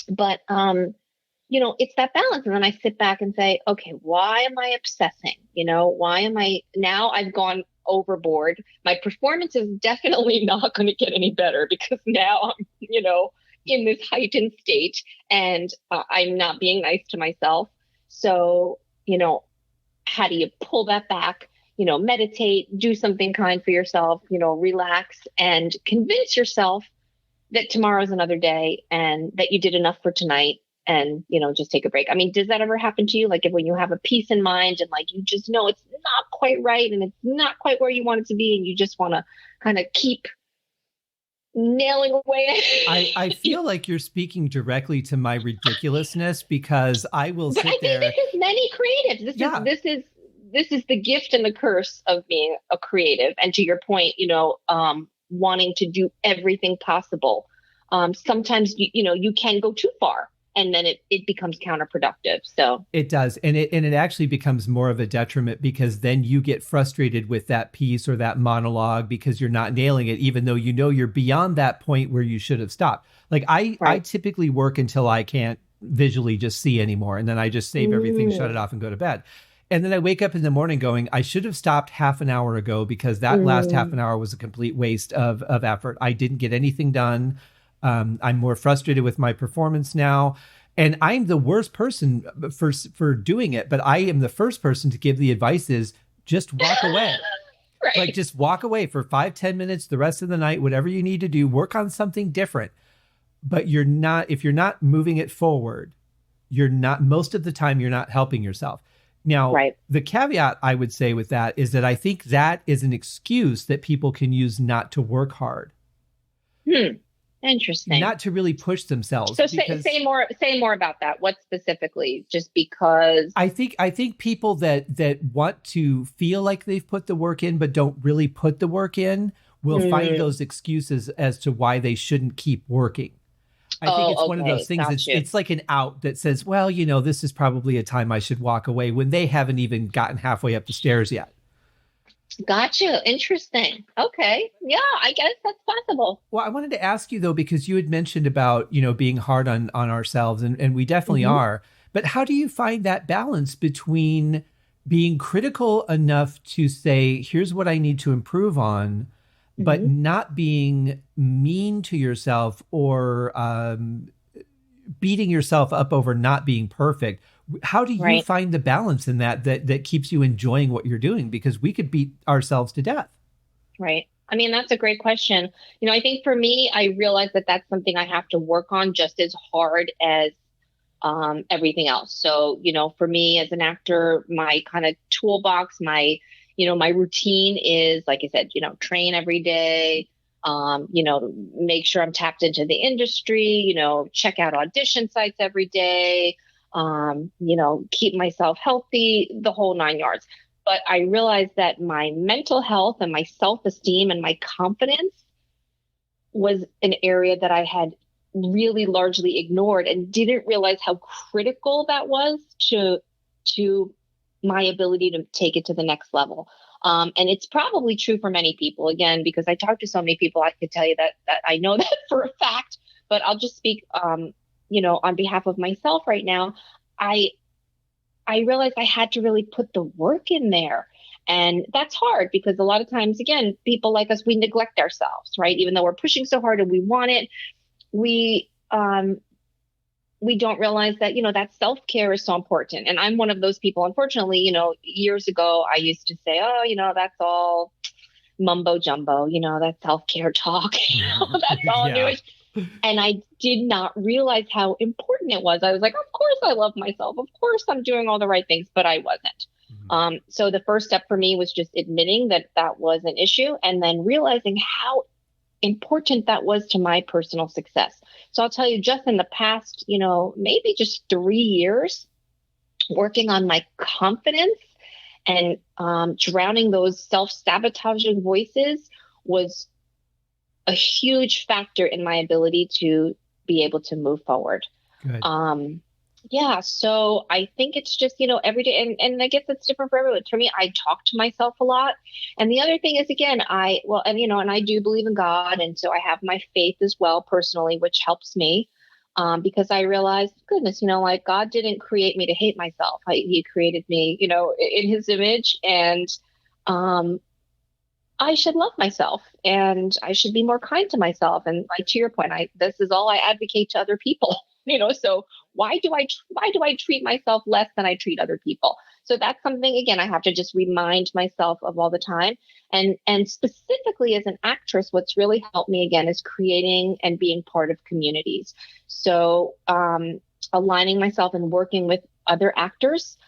it's that balance. And then I sit back and say, okay, why am I obsessing? Why am now I've gone overboard. My performance is definitely not going to get any better because now I'm, in this heightened state and I'm not being nice to myself. So, how do you pull that back? Meditate, do something kind for yourself, relax and convince yourself that tomorrow's another day and that you did enough for tonight and, just take a break. I mean, does that ever happen to you? Like when you have a peace in mind and like, you just know it's not quite right and it's not quite where you want it to be. And you just want to kind of keep nailing away. I feel like you're speaking directly to my ridiculousness because I will sit there. I think this is many creatives. This is the gift and the curse of being a creative. And to your point, wanting to do everything possible. Sometimes, you can go too far and then it becomes counterproductive. So it does. And it actually becomes more of a detriment because then you get frustrated with that piece or that monologue because you're not nailing it, even though you're beyond that point where you should have stopped. Like I typically work until I can't visually just see anymore. And then I just save everything, shut it off and go to bed. And then I wake up in the morning going, I should have stopped half an hour ago because that last half an hour was a complete waste of effort. I didn't get anything done. I'm more frustrated with my performance now. And I'm the worst person for doing it. But I am the first person to give the advice is just walk away. Right. Like just walk away for 5-10 minutes, the rest of the night, whatever you need to do, work on something different. But if you're not moving it forward, most of the time, you're not helping yourself. Now, The caveat I would say with that is that I think that is an excuse that people can use not to work hard. Interesting. Not to really push themselves. So say more about that. What specifically? Just because I think people that want to feel like they've put the work in but don't really put the work in will find those excuses as to why they shouldn't keep working. I think it's one of those things. It's like an out that says, well, this is probably a time I should walk away when they haven't even gotten halfway up the stairs yet. Gotcha. Interesting. Okay. Yeah, I guess that's possible. Well, I wanted to ask you, though, because you had mentioned about, being hard on ourselves, and we definitely are. But how do you find that balance between being critical enough to say, here's what I need to improve on, but not being mean to yourself or beating yourself up over not being perfect? How do you find the balance in that keeps you enjoying what you're doing? Because we could beat ourselves to death. Right. I mean, that's a great question. I think for me, I realize that that's something I have to work on just as hard as everything else. So, for me as an actor, my kind of toolbox, my routine is, like I said, train every day, make sure I'm tapped into the industry, check out audition sites every day, keep myself healthy, the whole 9 yards. But I realized that my mental health and my self-esteem and my confidence was an area that I had really largely ignored and didn't realize how critical that was to my ability to take it to the next level. And it's probably true for many people, again, because I talk to so many people, I could tell you that I know that for a fact, but I'll just speak, on behalf of myself right now. I realized I had to really put the work in there. And that's hard because a lot of times, again, people like us, we neglect ourselves, right? Even though we're pushing so hard and we want it, we don't realize that, that self-care is so important. And I'm one of those people, unfortunately, years ago, I used to say, oh, that's all mumbo jumbo, that self-care talk, that's all Yeah. new. And I did not realize how important it was. I was like, of course I love myself. Of course I'm doing all the right things, but I wasn't. So the first step for me was just admitting that that was an issue and then realizing how important that was to my personal success. So I'll tell you, just in the past, maybe just 3 years, working on my confidence and drowning those self-sabotaging voices was a huge factor in my ability to be able to move forward. Good. Yeah. So I think it's just, every day. And I guess it's different for everyone. For me, I talk to myself a lot. And the other thing is, again, and I do believe in God. And so I have my faith as well, personally, which helps me because I realized, goodness, like God didn't create me to hate myself. He created me, in his image. And I should love myself and I should be more kind to myself. And like, to your point, this is all I advocate to other people, so why do I treat myself less than I treat other people? So that's something, again, I have to just remind myself of all the time. And specifically as an actress, what's really helped me, again, is creating and being part of communities. So aligning myself and working with other actors,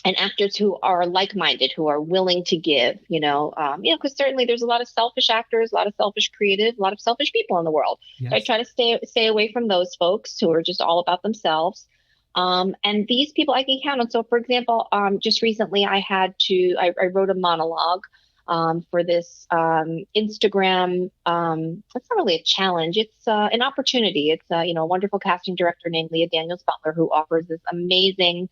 and actors who are like-minded, who are willing to give, because certainly there's a lot of selfish actors, a lot of selfish creative, a lot of selfish people in the world. Yes. So I try to stay away from those folks who are just all about themselves. And these people I can count on. So, for example, just recently I wrote a monologue for this Instagram. It's not really a challenge. It's an opportunity. It's a wonderful casting director named Leah Daniels Butler who offers this amazing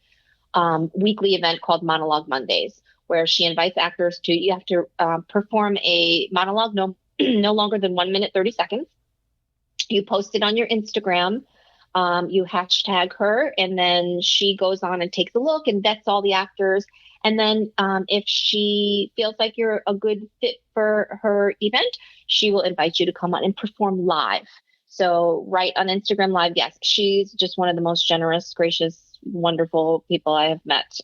weekly event called Monologue Mondays, where she invites actors you have to perform a monologue no longer than 1 minute, 30 seconds. You post it on your Instagram, you hashtag her, and then she goes on and takes a look and vets all the actors. And then if she feels like you're a good fit for her event, she will invite you to come on and perform live. So right on Instagram Live, yes, she's just one of the most generous, gracious, wonderful people I have met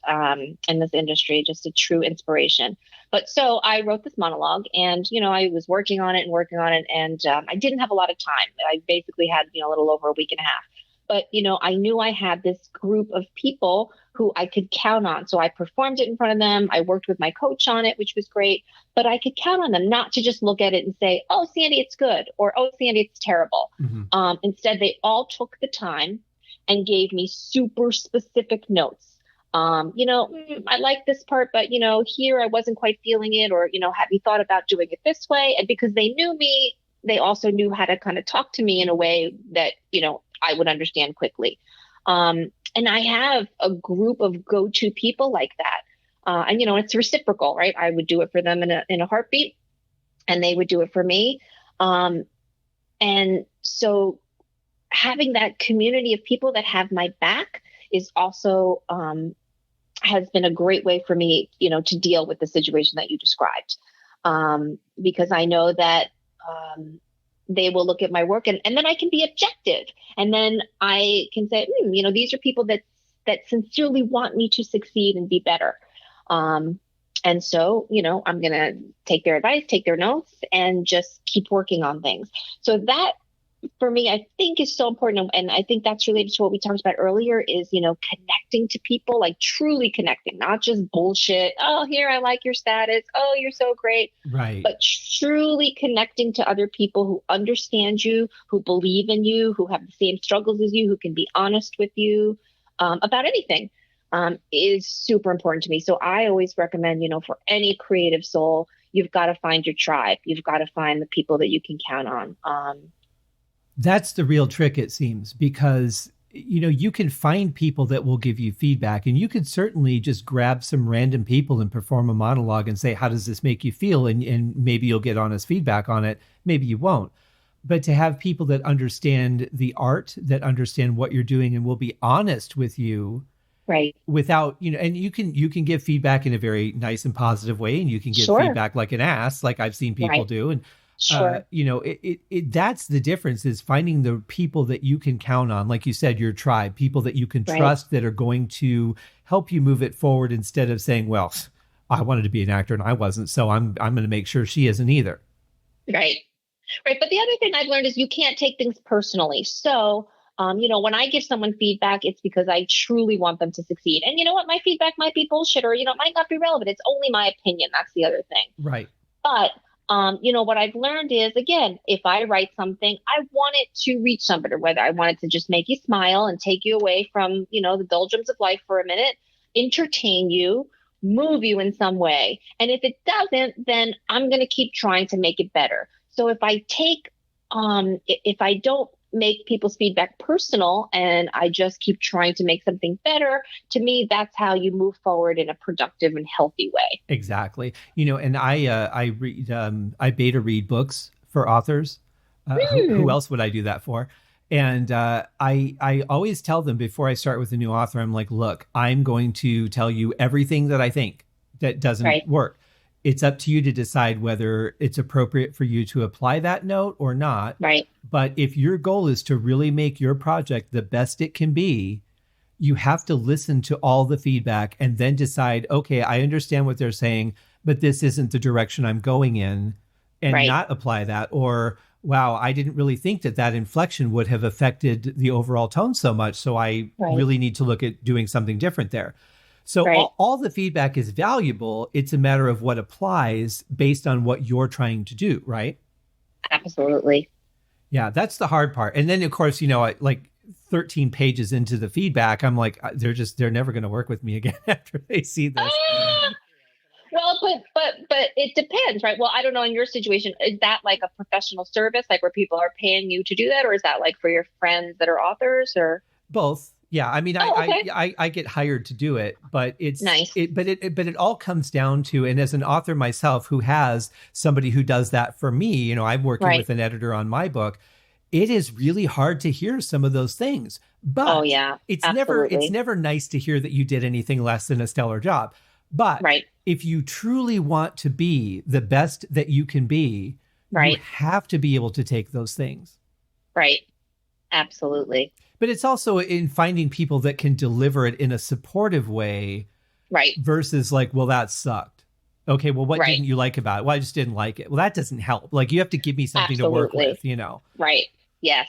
in this industry, just a true inspiration. But so I wrote this monologue and, I was working on it and I didn't have a lot of time. I basically had, a little over a week and a half. But, I knew I had this group of people who I could count on. So I performed it in front of them. I worked with my coach on it, which was great. But I could count on them not to just look at it and say, oh, Sandy, it's good. Or, oh, Sandy, it's terrible. Mm-hmm. Instead, they all took the time and gave me super specific notes. I like this part, but, here I wasn't quite feeling it. Or, have you thought about doing it this way? And because they knew me, they also knew how to kind of talk to me in a way that, I would understand quickly. And I have a group of go-to people like that. And, it's reciprocal, right? I would do it for them in a heartbeat and they would do it for me. And so having that community of people that have my back is also has been a great way for me, to deal with the situation that you described. Because I know that they will look at my work and then I can be objective. And then I can say, these are people that sincerely want me to succeed and be better. And so, I'm going to take their advice, take their notes, and just keep working on things. So that, for me, I think is so important. And I think that's related to what we talked about earlier is, connecting to people, like truly connecting, not just bullshit. Oh, here, I like your status. Oh, you're so great. Right. But truly connecting to other people who understand you, who believe in you, who have the same struggles as you, who can be honest with you about anything is super important to me. So I always recommend, for any creative soul, you've got to find your tribe. You've got to find the people that you can count on. That's the real trick, it seems, because you can find people that will give you feedback, and you can certainly just grab some random people and perform a monologue and say, how does this make you feel? And maybe you'll get honest feedback on it. Maybe you won't. But to have people that understand the art, that understand what you're doing and will be honest with you, right, without, and you can give feedback in a very nice and positive way, and you can give feedback like an ass, like I've seen people do. And that's the difference, is finding the people that you can count on, like you said, your tribe, people that you can trust, that are going to help you move it forward, instead of saying, well, I wanted to be an actor and I wasn't, so I'm going to make sure she isn't either. Right. But the other thing I've learned is you can't take things personally. So, when I give someone feedback, it's because I truly want them to succeed. And you know what? My feedback might be bullshit, or, it might not be relevant. It's only my opinion. That's the other thing. Right. But, what I've learned is, again, if I write something, I want it to reach somebody, whether I want it to just make you smile and take you away from, the doldrums of life for a minute, entertain you, move you in some way. And if it doesn't, then I'm going to keep trying to make it better. So if I if I don't make people's feedback personal and I just keep trying to make something better, to me, that's how you move forward in a productive and healthy way. Exactly. And I read, I beta read books for authors. Who else would I do that for? And I always tell them before I start with a new author, I'm like, look, I'm going to tell you everything that I think that doesn't work. It's up to you to decide whether it's appropriate for you to apply that note or not. Right. But if your goal is to really make your project the best it can be, you have to listen to all the feedback and then decide, okay, I understand what they're saying, but this isn't the direction I'm going in, and not apply that. Or, wow, I didn't really think that inflection would have affected the overall tone so much, so I really need to look at doing something different there. So all the feedback is valuable. It's a matter of what applies based on what you're trying to do, right? Absolutely. Yeah, that's the hard part. And then, of course, like 13 pages into the feedback, I'm like, they're never going to work with me again after they see this. Well, but it depends, right? Well, I don't know, in your situation, is that like a professional service, like where people are paying you to do that? Or is that like for your friends that are authors, or? Both. Yeah, I mean, I get hired to do it, but it's nice. But it all comes down to, and as an author myself who has somebody who does that for me, I'm working with an editor on my book. It is really hard to hear some of those things, but it's never nice to hear that you did anything less than a stellar job. But if you truly want to be the best that you can be, you have to be able to take those things. Right. Absolutely. But it's also in finding people that can deliver it in a supportive way, versus like, well, that sucked. Okay, well, what didn't you like about it? Well, I just didn't like it. Well, that doesn't help. Like, you have to give me something to work with, Right. Yes,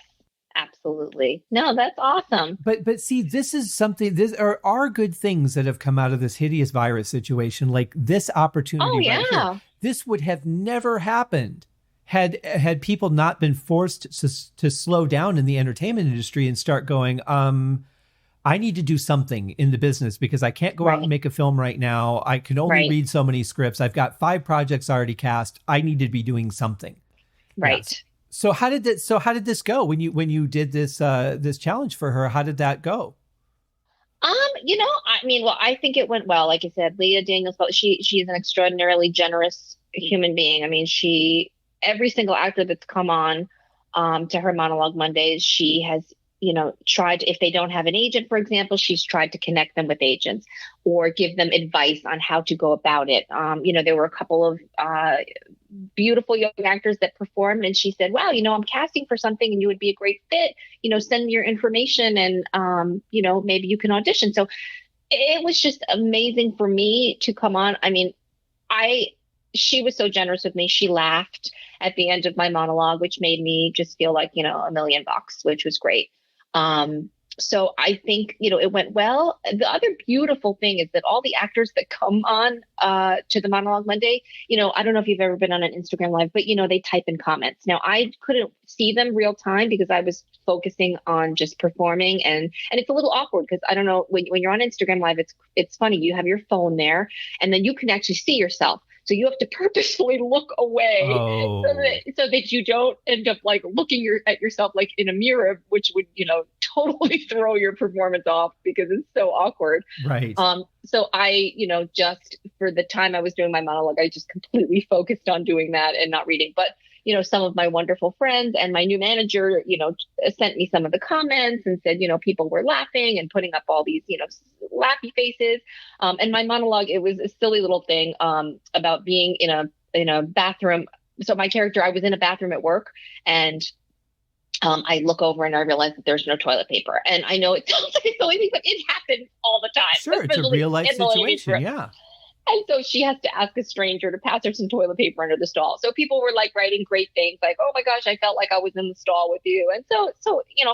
absolutely. No, that's awesome. But see, this is something, this are good things that have come out of this hideous virus situation, like this opportunity right here. This would have never happened had people not been forced to slow down in the entertainment industry and start going, I need to do something in the business because I can't go out and make a film right now. I can only read so many scripts. I've got 5 projects already cast. I need to be doing something. Right. Yes. So how did this go when you did this this challenge for her? How did that go? I think it went well. Like I said, Leah Daniels, she's an extraordinarily generous human being. I mean, every single actor that's come on to her Monologue Mondays, she has, tried, if they don't have an agent, for example, she's tried to connect them with agents or give them advice on how to go about it. There were a couple of beautiful young actors that performed, and she said, wow, I'm casting for something and you would be a great fit, send me your information and, maybe you can audition. So it was just amazing for me to come on. I mean, she was so generous with me. She laughed at the end of my monologue, which made me just feel like, $1 million, which was great. So I think, it went well. The other beautiful thing is that all the actors that come on to the Monologue Monday, I don't know if you've ever been on an Instagram Live, but, they type in comments. Now, I couldn't see them real time because I was focusing on just performing. And it's a little awkward because I don't know, when you're on Instagram Live, it's funny. You have your phone there and then you can actually see yourself. So you have to purposefully look away so that you don't end up like looking at yourself like in a mirror, which would, totally throw your performance off because it's so awkward. Right. So I, just for the time I was doing my monologue, I just completely focused on doing that and not reading. But some of my wonderful friends and my new manager, sent me some of the comments and said, people were laughing and putting up all these, laughy faces. And my monologue, it was a silly little thing about being in a bathroom. So my character, I was in a bathroom at work, and I look over and I realize that there's no toilet paper. And I know it sounds like a silly thing, but it happens all the time. Sure, it's a real life situation. Yeah. And so she has to ask a stranger to pass her some toilet paper under the stall. So people were like writing great things like, oh my gosh, I felt like I was in the stall with you. And so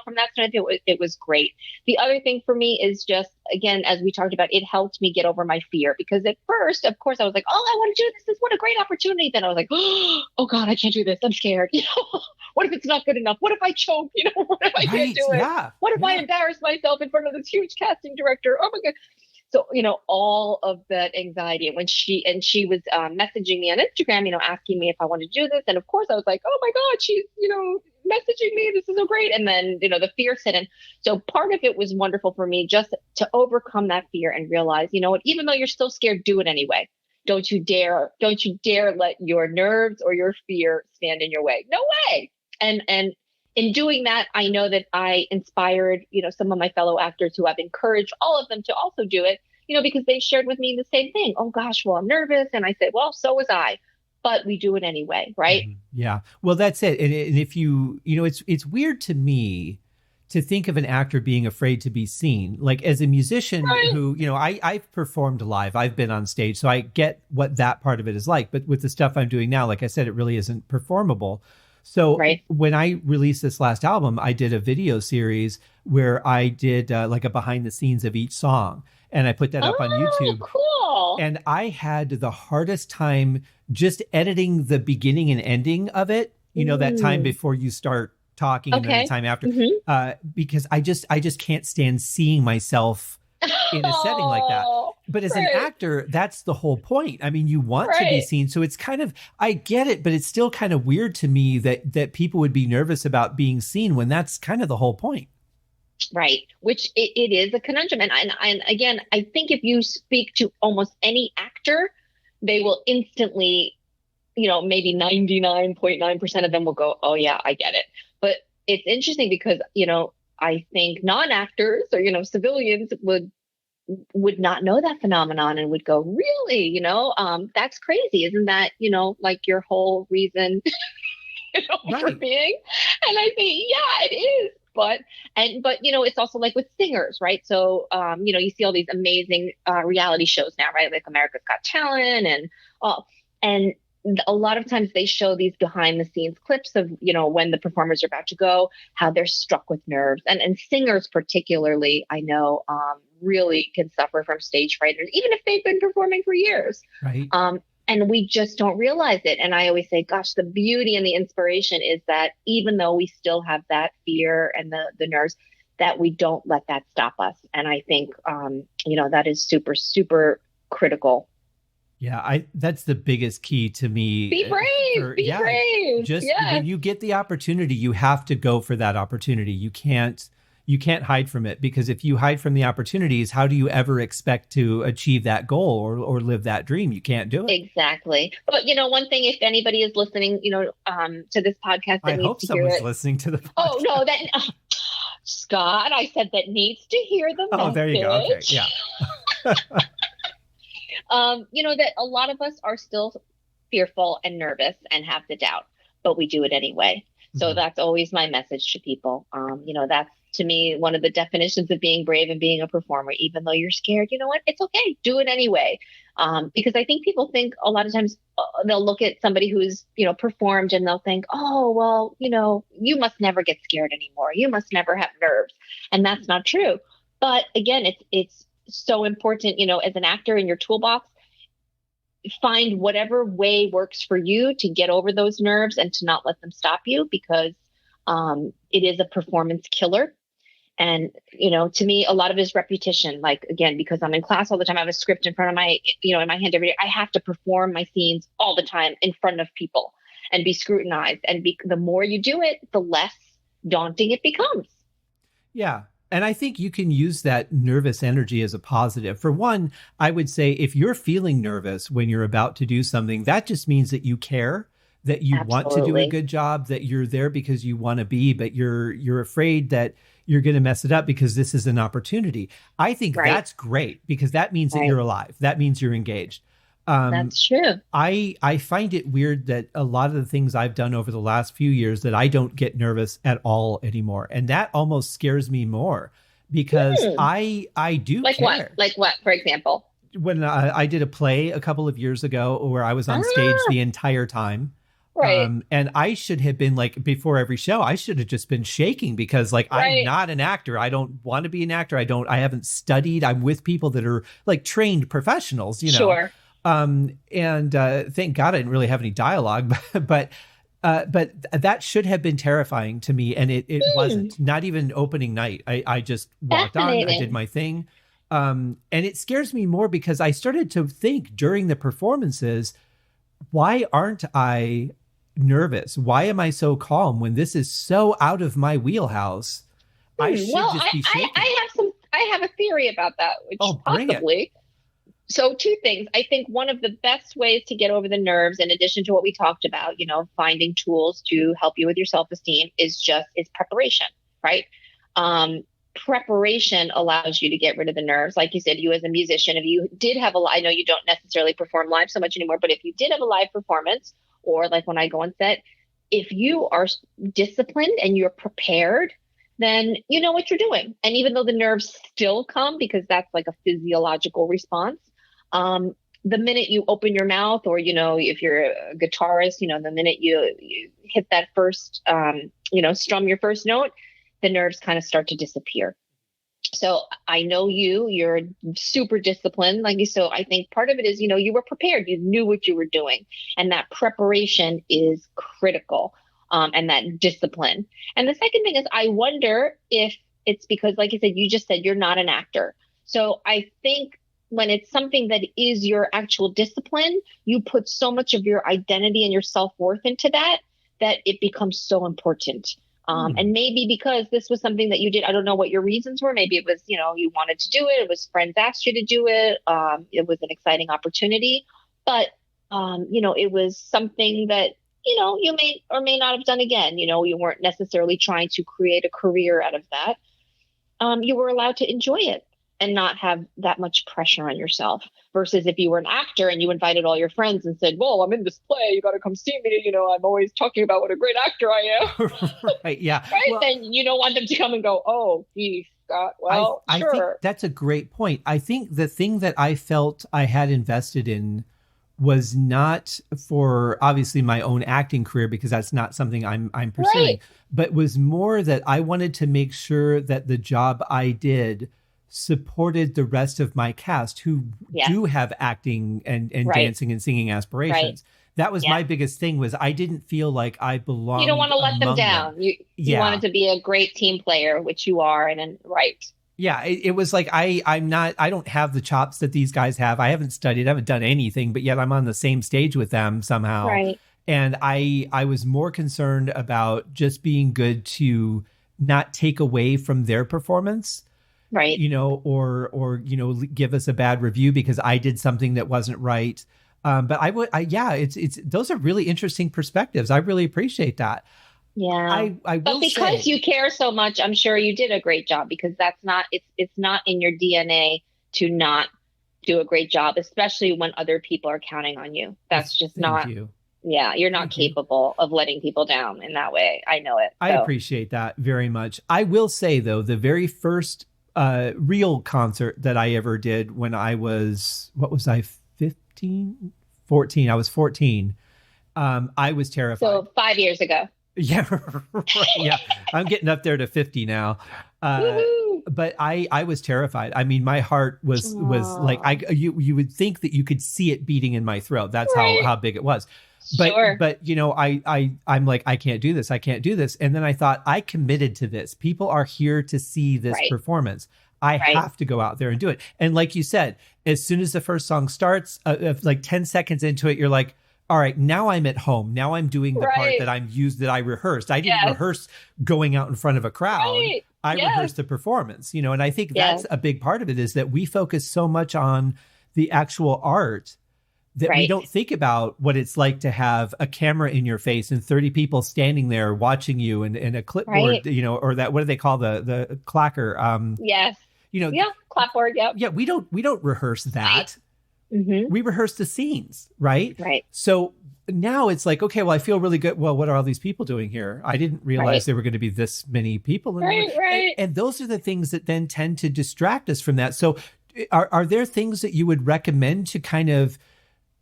from that standpoint, it was great. The other thing for me is just, again, as we talked about, it helped me get over my fear, because at first, of course, I was like, oh, I want to do this. What a great opportunity. Then I was like, oh God, I can't do this. I'm scared. What if it's not good enough? What if I choke? What if I can't do it? Yeah. What if I embarrass myself in front of this huge casting director? Oh my God. So, all of that anxiety. And when she was messaging me on Instagram, asking me if I wanted to do this. And of course I was like, oh my God, she's, messaging me. This is so great. And then, the fear set in. So part of it was wonderful for me just to overcome that fear and realize, even though you're still scared, do it anyway. Don't you dare let your nerves or your fear stand in your way. No way. And in doing that, I know that I inspired, some of my fellow actors who I've encouraged all of them to also do it, because they shared with me the same thing. Oh gosh, well, I'm nervous. And I said, well, so was I, but we do it anyway. Right. Yeah. Well, that's it. And if it's weird to me to think of an actor being afraid to be seen. Like as a musician who, I've performed live, I've been on stage, so I get what that part of it is like. But with the stuff I'm doing now, like I said, it really isn't performable. So when I released this last album, I did a video series where I did like a behind the scenes of each song, and I put that up on YouTube. Cool. And I had the hardest time just editing the beginning and ending of it, that time before you start talking and then the time after, because I just can't stand seeing myself in a setting like that. But as an actor, that's the whole point. I mean, you want to be seen. So it's kind of, I get it, but it's still kind of weird to me that people would be nervous about being seen when that's kind of the whole point. Right. Which it is a conundrum. And again, I think if you speak to almost any actor, they will instantly, maybe 99.9% of them will go, oh yeah, I get it. But it's interesting because, I think non-actors or, civilians would not know that phenomenon and would go, really, that's crazy. Isn't that, like your whole reason, for being? And I think, yeah, it is. But it's also like with singers, right? So, you see all these amazing reality shows now, right? Like America's Got Talent and a lot of times they show these behind the scenes clips of, when the performers are about to go, how they're struck with nerves. And singers particularly, I know, really can suffer from stage fright, even if they've been performing for years. Right. And we just don't realize it. And I always say, gosh, the beauty and the inspiration is that even though we still have that fear and the nerves, that we don't let that stop us. And I think, that is super, super critical. Yeah, that's the biggest key to me. Be brave. Be brave. Just when you get the opportunity, you have to go for that opportunity. You can't hide from it, because if you hide from the opportunities, how do you ever expect to achieve that goal or live that dream? You can't do it. Exactly. But one thing, if anybody is listening, to this podcast, that I needs hope to someone's hear it. listeing to the podcast. Oh no, Scott, I said that needs to hear the message. Oh, there you go. Okay, yeah. That a lot of us are still fearful and nervous and have the doubt, but we do it anyway. So that's always my message to people. That's, to me, one of the definitions of being brave and being a performer. Even though you're scared, you know what? It's okay. Do it anyway. Because I think people think a lot of times they'll look at somebody who's, performed and they'll think, oh, well, you must never get scared anymore. You must never have nerves. And that's not true. But again, it's so important, as an actor in your toolbox, find whatever way works for you to get over those nerves and to not let them stop you, because it is a performance killer. And, to me, a lot of it is repetition. Like, again, because I'm in class all the time, I have a script in front of in my hand every day. I have to perform my scenes all the time in front of people and be scrutinized. And the more you do it, the less daunting it becomes. Yeah. And I think you can use that nervous energy as a positive. For one, I would say if you're feeling nervous when you're about to do something, that just means that you care, that you want to do a good job, that you're there because you want to be, but you're afraid that you're going to mess it up because this is an opportunity. I think that's great because that means that you're alive. That means you're engaged. That's true. I find it weird that a lot of the things I've done over the last few years that I don't get nervous at all anymore. And that almost scares me more because I do like care. What? Like what, for example? When I did a play a couple of years ago where I was on stage the entire time. Right. And I should have been like, before every show, I should have just been shaking because I'm not an actor. I don't want to be an actor. I haven't studied. I'm with people that are like trained professionals, Sure. And thank God I didn't really have any dialogue, but that should have been terrifying to me. And it wasn't, not even opening night. I just walked on, I did my thing. And it scares me more because I started to think during the performances, why aren't I nervous? Why am I so calm when this is so out of my wheelhouse? I should just be shaking. I have a theory about that, which possibly. So two things. I think one of the best ways to get over the nerves, in addition to what we talked about, finding tools to help you with your self-esteem, is preparation, right? Preparation allows you to get rid of the nerves. Like you said, you as a musician, if you did have I know you don't necessarily perform live so much anymore, but if you did have a live performance, or like when I go on set, if you are disciplined and you're prepared, then you know what you're doing. And even though the nerves still come, because that's like a physiological response, the minute you open your mouth, or, if you're a guitarist, the minute you hit that first, strum your first note, the nerves kind of start to disappear. So I know you're super disciplined. So I think part of it is, you were prepared, you knew what you were doing, and that preparation is critical, and that discipline. And the second thing is, I wonder if it's because, like I said, you just said you're not an actor. So I think when it's something that is your actual discipline, you put so much of your identity and your self-worth into that it becomes so important. And maybe because this was something that you did, I don't know what your reasons were. Maybe it was, you wanted to do it. It was friends asked you to do it. It was an exciting opportunity, but, it was something that, you may or may not have done again. You weren't necessarily trying to create a career out of that. You were allowed to enjoy it and not have that much pressure on yourself, versus if you were an actor and you invited all your friends and said, well, I'm in this play, you got to come see me. I'm always talking about what a great actor I am. Right. Yeah. Right. Well, then you don't want them to come and go, oh, geez, Scott. Well, I think that's a great point. I think the thing that I felt I had invested in was not for obviously my own acting career, because that's not something I'm pursuing, but was more that I wanted to make sure that the job I did supported the rest of my cast who do have acting and dancing and singing aspirations. That was my biggest thing, was I didn't feel like I belonged. You don't want to let them down. You wanted to be a great team player, which you are. Yeah, it was like, I don't have the chops that these guys have. I haven't studied, I haven't done anything, but yet I'm on the same stage with them somehow. Right. And I was more concerned about just being good to not take away from their performance. Right. Or give us a bad review because I did something that wasn't right. But it's those are really interesting perspectives. I really appreciate that. Yeah. But because you care so much, I'm sure you did a great job, because it's not in your DNA to not do a great job, especially when other people are counting on you. That's just not. Thank you. Yeah, you're not capable of letting people down in that way. I know it. I appreciate that very much. I will say, though, the very first real concert that I ever did when I was, 15, 14? I was 14. I was terrified. So 5 years ago. Yeah. Right, yeah. I'm getting up there to 50 now. But I was terrified. I mean, my heart was like, you would think that you could see it beating in my throat. That's how big it was. Sure. But you know, I'm like, I can't do this. I can't do this. And then I thought, I committed to this. People are here to see this Right. performance. I Right. have to go out there and do it. And like you said, as soon as the first song starts, like 10 seconds into it, you're like, all right, now I'm at home. Now I'm doing the part Right. that I rehearsed. I didn't Yes. rehearse going out in front of a crowd. Right. I Yes. rehearsed the performance, you know, and I think Yes. that's a big part of it, is that we focus so much on the actual art that we Right. don't think about what it's like to have a camera in your face and 30 people standing there watching you, and a clipboard, Right. you know, or that, what do they call the clacker? Yes. You know, Yeah. Clapboard. Yep. yeah, we don't rehearse that. Mm-hmm. We rehearse the scenes, right? Right. So now it's like, okay, well, I feel really good. Well, what are all these people doing here? I didn't realize Right. there were going to be this many people. In Right. there. Right. And those are the things that then tend to distract us from that. So are there things that you would recommend to kind of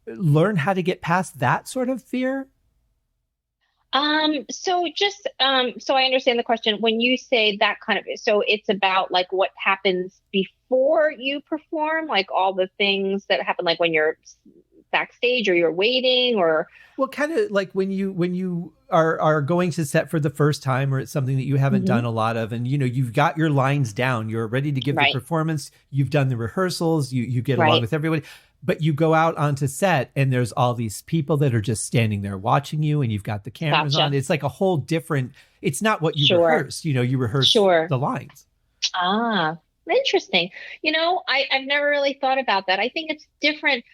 learn how to get past that sort of fear? So just, so I understand the question. When you say that kind of, so it's about like what happens before you perform, like all the things that happen, like when you're backstage or you're waiting, or Well, kind of like when you are going to set for the first time, or it's something that you haven't Mhm. done a lot of, and you know, you've got your lines down, you're ready to give Right. the performance, you've done the rehearsals, you get Right. along with everybody, but you go out onto set and there's all these people that are just standing there watching you, and you've got the cameras Gotcha. on. It's like a whole different, it's not what you Sure. rehearsed, you know, you rehearse Sure. the lines. Ah, interesting. You know, I've never really thought about that. I think it's different.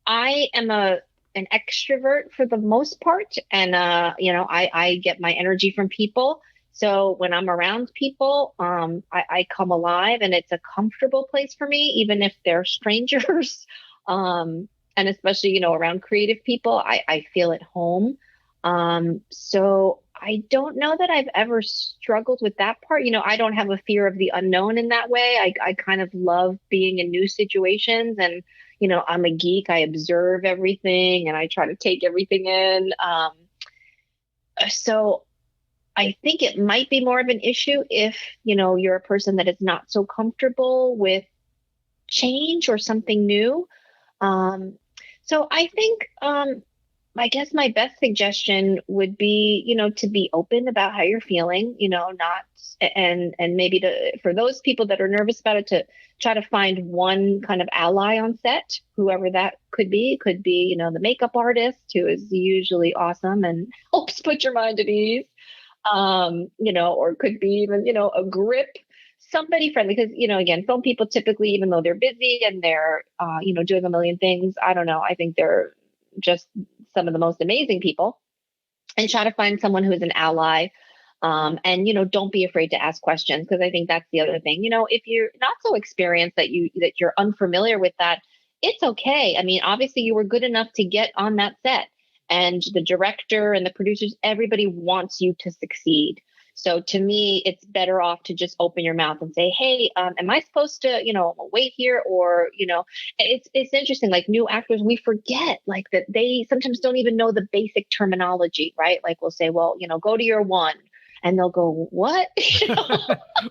I am an extrovert for the most part, and you know, I get my energy from people. So when I'm around people, I come alive, and it's a comfortable place for me, even if they're strangers. And especially, you know, around creative people, I feel at home. So I don't know that I've ever struggled with that part. You know, I don't have a fear of the unknown in that way. I kind of love being in new situations, and, you know, I'm a geek. I observe everything and I try to take everything in. So I think it might be more of an issue if, you know, you're a person that is not so comfortable with change or something new. So I think, I guess my best suggestion would be, you know, to be open about how you're feeling, you know, not, and maybe for those people that are nervous about it, to try to find one kind of ally on set, whoever that could be. It could be, you know, the makeup artist, who is usually awesome and helps put your mind at ease. You know, or it could be even, you know, a grip, somebody friendly, because, you know, again, film people typically, even though they're busy and they're, you know, doing a million things, I don't know, I think they're just some of the most amazing people. And try to find someone who is an ally. And, you know, don't be afraid to ask questions, because I think that's the other thing. You know, if you're not so experienced that you're unfamiliar with that, it's okay. I mean, obviously you were good enough to get on that set, and the director and the producers, everybody wants you to succeed. So to me, it's better off to just open your mouth and say, hey, am I supposed to, you know, wait here? Or, you know, it's interesting, like new actors, we forget like that they sometimes don't even know the basic terminology, right? Like we'll say, well, you know, go to your one. And they'll go, what? You know?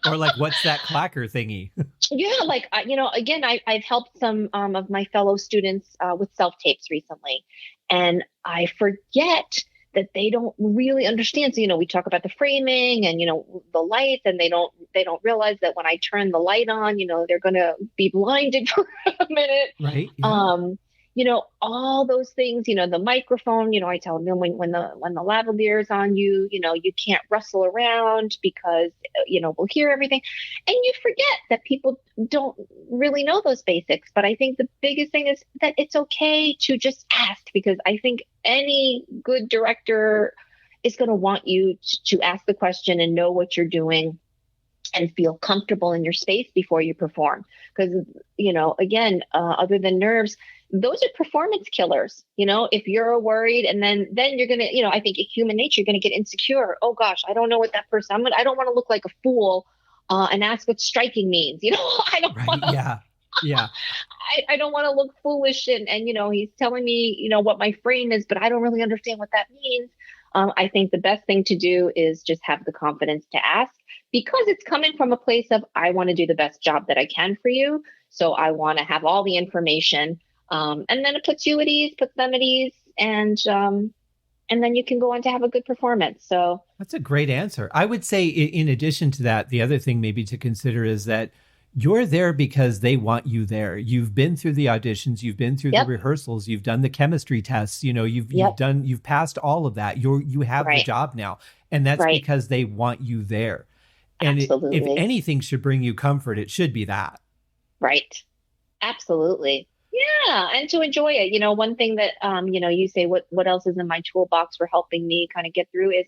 Or like, what's that clacker thingy? Yeah, like, you know, again, I've helped some of my fellow students with self-tapes recently. And I forget that they don't really understand. So, you know, we talk about the framing and, you know, the lights, and they don't realize that when I turn the light on, you know, they're going to be blinded for a minute. Right. Yeah. You know, all those things, you know, the microphone, you know, I tell them when the lavalier is on you, you know, you can't rustle around because, you know, we'll hear everything. And you forget that people don't really know those basics. But I think the biggest thing is that it's okay to just ask, because I think any good director is going to want you to ask the question and know what you're doing and feel comfortable in your space before you perform. Because, you know, again, other than nerves, those are performance killers. You know, if you're worried, and then you're going to, you know, I think human nature, you're going to get insecure. Oh gosh, I don't know what that person, I don't want to look like a fool and ask what striking means. You know, I don't Right. want to, Yeah. I don't want to look foolish. And, you know, he's telling me, you know, what my frame is, but I don't really understand what that means. I think the best thing to do is just have the confidence to ask, because it's coming from a place of, I want to do the best job that I can for you. So I want to have all the information. And then it puts you at ease, puts them at ease. and then you can go on to have a good performance. So that's a great answer. I would say in addition to that, the other thing maybe to consider is that you're there because they want you there. You've been through the auditions, you've been through the rehearsals, you've done the chemistry tests, you've passed all of that. You have the job now. And that's because they want you there. And if anything should bring you comfort, it should be that. Right. Absolutely. Yeah. And to enjoy it. One thing that, you say, what else is in my toolbox for helping me kind of get through is,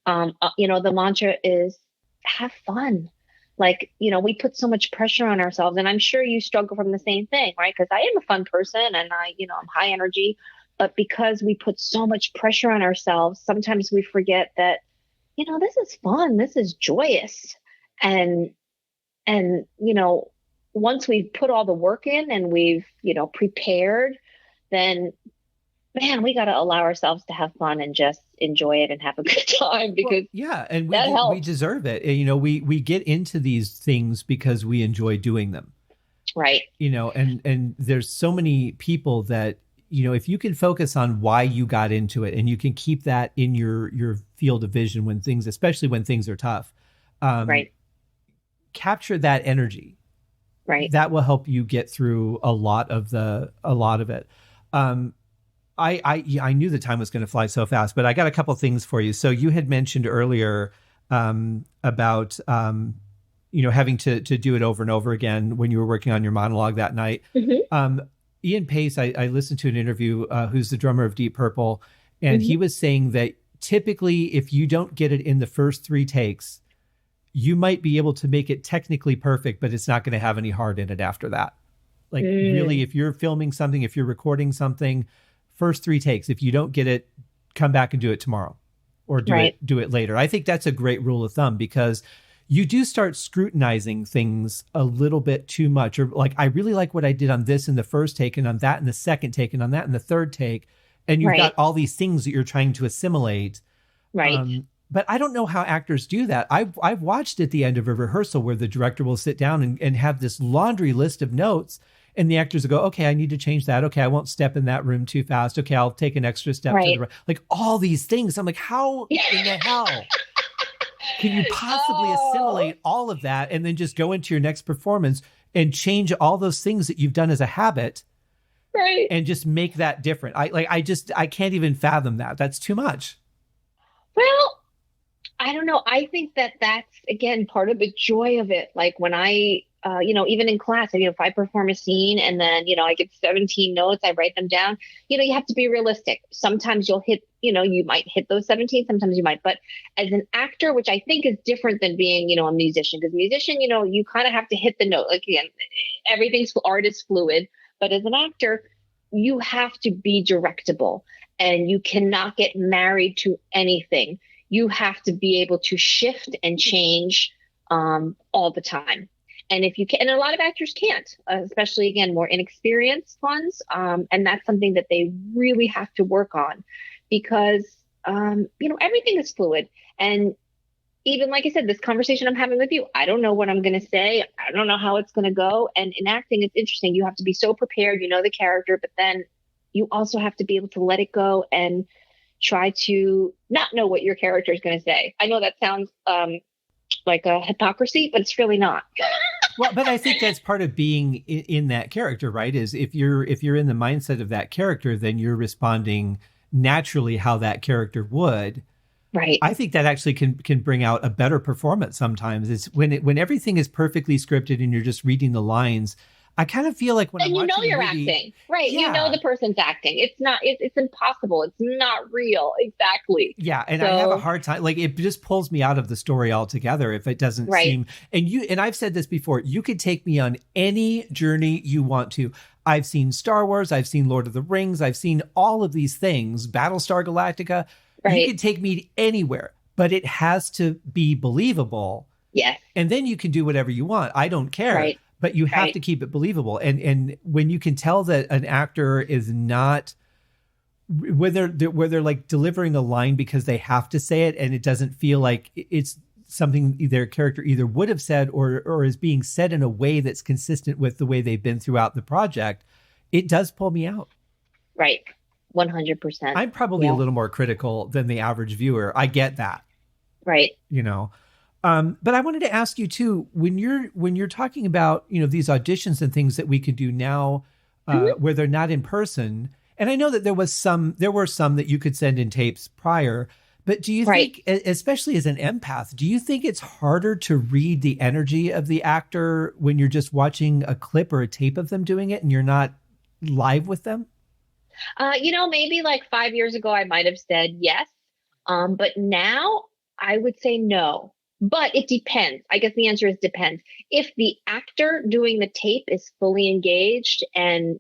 the mantra is have fun. Like, we put so much pressure on ourselves, and I'm sure you struggle from the same thing, right? Because I am a fun person and I'm high energy, but because we put so much pressure on ourselves, sometimes we forget that, this is fun. This is joyous. And once we've put all the work in and we've, prepared, then man, we got to allow ourselves to have fun and just enjoy it and have a good time because and we deserve it. We get into these things because we enjoy doing them. Right. And there's so many people that, if you can focus on why you got into it and you can keep that in your field of vision especially when things are tough, capture that energy. Right. That will help you get through a lot of it. I knew the time was going to fly so fast, but I got a couple of things for you. So you had mentioned earlier about having to do it over and over again when you were working on your monologue that night. Mm-hmm. Ian Pace, I listened to an interview, who's the drummer of Deep Purple, and he was saying that typically if you don't get it in the first 3 takes, you might be able to make it technically perfect, but it's not going to have any heart in it after that. Like really, if you're filming something, if you're recording something, first 3 takes, if you don't get it, come back and do it tomorrow or do it later. I think that's a great rule of thumb because you do start scrutinizing things a little bit too much. Or like, I really like what I did on this in the first take and on that in the second take and on that in the third take. And you've got all these things that you're trying to assimilate. Right. But I don't know how actors do that. I've watched at the end of a rehearsal where the director will sit down and have this laundry list of notes. And the actors will go, okay, I need to change that. Okay, I won't step in that room too fast. Okay, I'll take an extra step to the right. Like all these things. I'm like, how in the hell can you possibly assimilate all of that and then just go into your next performance and change all those things that you've done as a habit, right? And just make that different? I can't even fathom that. That's too much. Well, I don't know. I think that's again part of the joy of it. Like when I even in class, if I perform a scene and then, I get 17 notes, I write them down, you have to be realistic. Sometimes you'll hit, you might hit those 17, sometimes you might, but as an actor, which I think is different than being, a musician, because musician, you kind of have to hit the note. Like again, art is fluid, but as an actor, you have to be directable and you cannot get married to anything. You have to be able to shift and change all the time. And if you can, and a lot of actors can't, especially again, more inexperienced ones. And that's something that they really have to work on because, everything is fluid. And even like I said, this conversation I'm having with you, I don't know what I'm going to say. I don't know how it's going to go. And in acting, it's interesting. You have to be so prepared, the character, but then you also have to be able to let it go and try to not know what your character is going to say. I know that sounds like a hypocrisy, but it's really not. Well, but I think that's part of being in that character, right? Is if you're in the mindset of that character, then you're responding naturally how that character would. Right. I think that actually can bring out a better performance sometimes. It's when everything is perfectly scripted and you're just reading the lines. I kind of feel like when I'm watching you're movie, acting, right? Yeah. The person's acting. It's impossible. It's not real. Exactly. Yeah. And I have a hard time, like it just pulls me out of the story altogether if it doesn't seem, and I've said this before, you could take me on any journey you want to. I've seen Star Wars. I've seen Lord of the Rings. I've seen all of these things, Battlestar Galactica. Right. You can take me anywhere, but it has to be believable. Yes. And then you can do whatever you want. I don't care. Right. But you have to keep it believable. And when you can tell that an actor is not, whether they're like delivering a line because they have to say it and it doesn't feel like it's something their character either would have said or is being said in a way that's consistent with the way they've been throughout the project, it does pull me out. Right. 100%. I'm probably a little more critical than the average viewer. I get that. Right. You know, but I wanted to ask you too, when you're talking about, you know, these auditions and things that we could do now, where they're not in person. And I know that there were some that you could send in tapes prior, but do you think, especially as an empath, do you think it's harder to read the energy of the actor when you're just watching a clip or a tape of them doing it and you're not live with them? You know, maybe like 5 years ago, I might have said yes. But now I would say no. But it depends. I guess the answer is depends. If the actor doing the tape is fully engaged and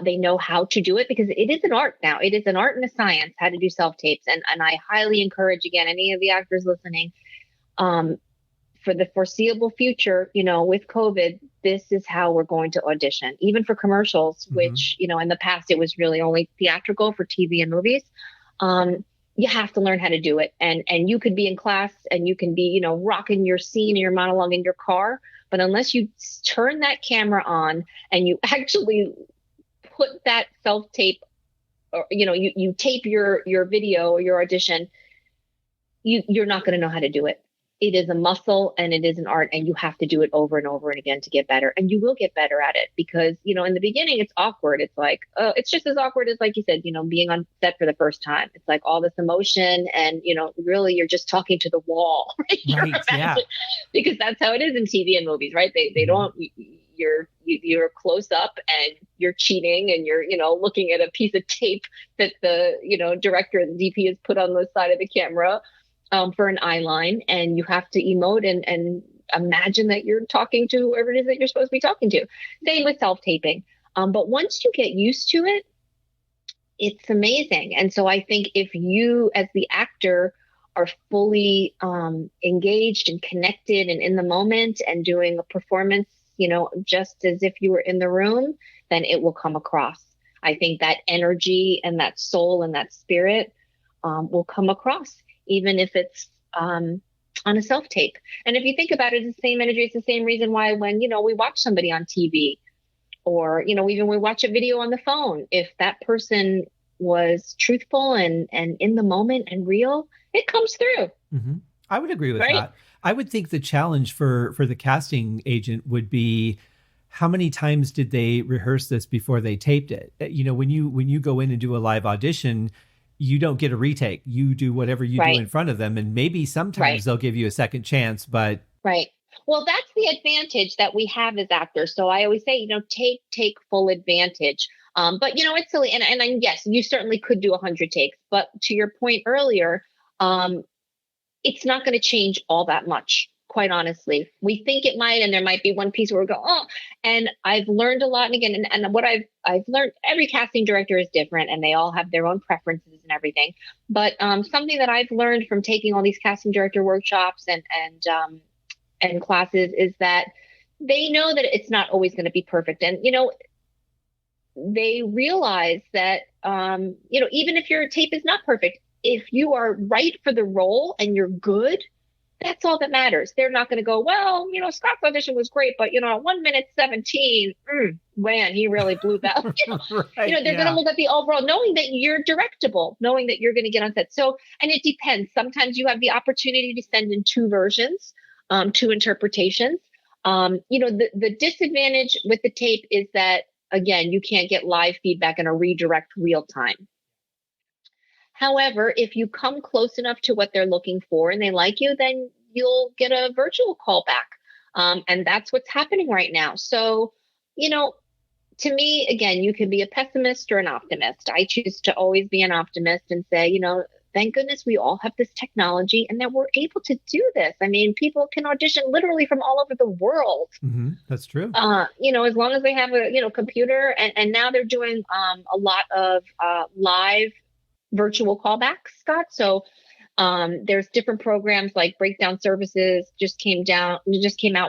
they know how to do it, because it is an art now. It is an art and a science how to do self-tapes. And I highly encourage, again, any of the actors listening, for the foreseeable future, you know, with COVID, this is how we're going to audition, even for commercials, which, you know, in the past, it was really only theatrical for TV and movies. You have to learn how to do it. And you could be in class and you can be, you know, rocking your scene and your monologue in your car. But unless you turn that camera on and you actually put that self-tape, or, you know, you tape your video or your audition, you're not going to know how to do it. It is a muscle and it is an art, and you have to do it over and over and again to get better. And you will get better at it because, you know, in the beginning, it's awkward. It's like, it's just as awkward as, like you said, you know, being on set for the first time. It's like all this emotion and, you know, really you're just talking to the wall. Right? Yeah. Because that's how it is in TV and movies, right? They don't, you're close up and you're cheating and you're, you know, looking at a piece of tape that the, you know, director and the DP has put on the side of the camera. For an eye line, and you have to emote and imagine that you're talking to whoever it is that you're supposed to be talking to. Same with self-taping. But once you get used to it, it's amazing. And so I think if you, as the actor, are fully engaged and connected and in the moment and doing a performance, you know, just as if you were in the room, then it will come across. I think that energy and that soul and that spirit will come across, even if it's on a self-tape. And if you think about it, it's the same energy. It's the same reason why when, you know, we watch somebody on TV or, you know, even we watch a video on the phone, if that person was truthful and in the moment and real, it comes through. Mm-hmm. I would agree with that. I would think the challenge for the casting agent would be, how many times did they rehearse this before they taped it? You know, when you go in and do a live audition, you don't get a retake. You do whatever you do in front of them. And maybe sometimes they'll give you a second chance, but. Right. Well, that's the advantage that we have as actors. So I always say, you know, take full advantage. But, you know, it's silly. And yes, you certainly could do 100 takes. But to your point earlier, it's not going to change all that much. Quite honestly, we think it might, and there might be one piece where we go, oh, and I've learned a lot. And again, and what I've learned, every casting director is different and they all have their own preferences and everything. But something that I've learned from taking all these casting director workshops and classes is that they know that it's not always going to be perfect. And, you know, they realize that, you know, even if your tape is not perfect, if you are right for the role and you're good, that's all that matters. They're not going to go, well, you know, Scott's audition was great, but, you know, at 1 minute 17, man, he really blew that. You know, they're going to look at the overall, knowing that you're directable, knowing that you're going to get on set. So, and it depends. Sometimes you have the opportunity to send in 2 versions, 2 interpretations. You know, the disadvantage with the tape is that, again, you can't get live feedback and a redirect real time. However, if you come close enough to what they're looking for and they like you, then you'll get a virtual callback. And that's what's happening right now. So, you know, to me, again, you can be a pessimist or an optimist. I choose to always be an optimist and say, you know, thank goodness we all have this technology and that we're able to do this. I mean, people can audition literally from all over the world. Mm-hmm. That's true. You know, as long as they have a, you know, computer and now they're doing a lot of live virtual callbacks, Scott. So there's different programs like Breakdown Services just came out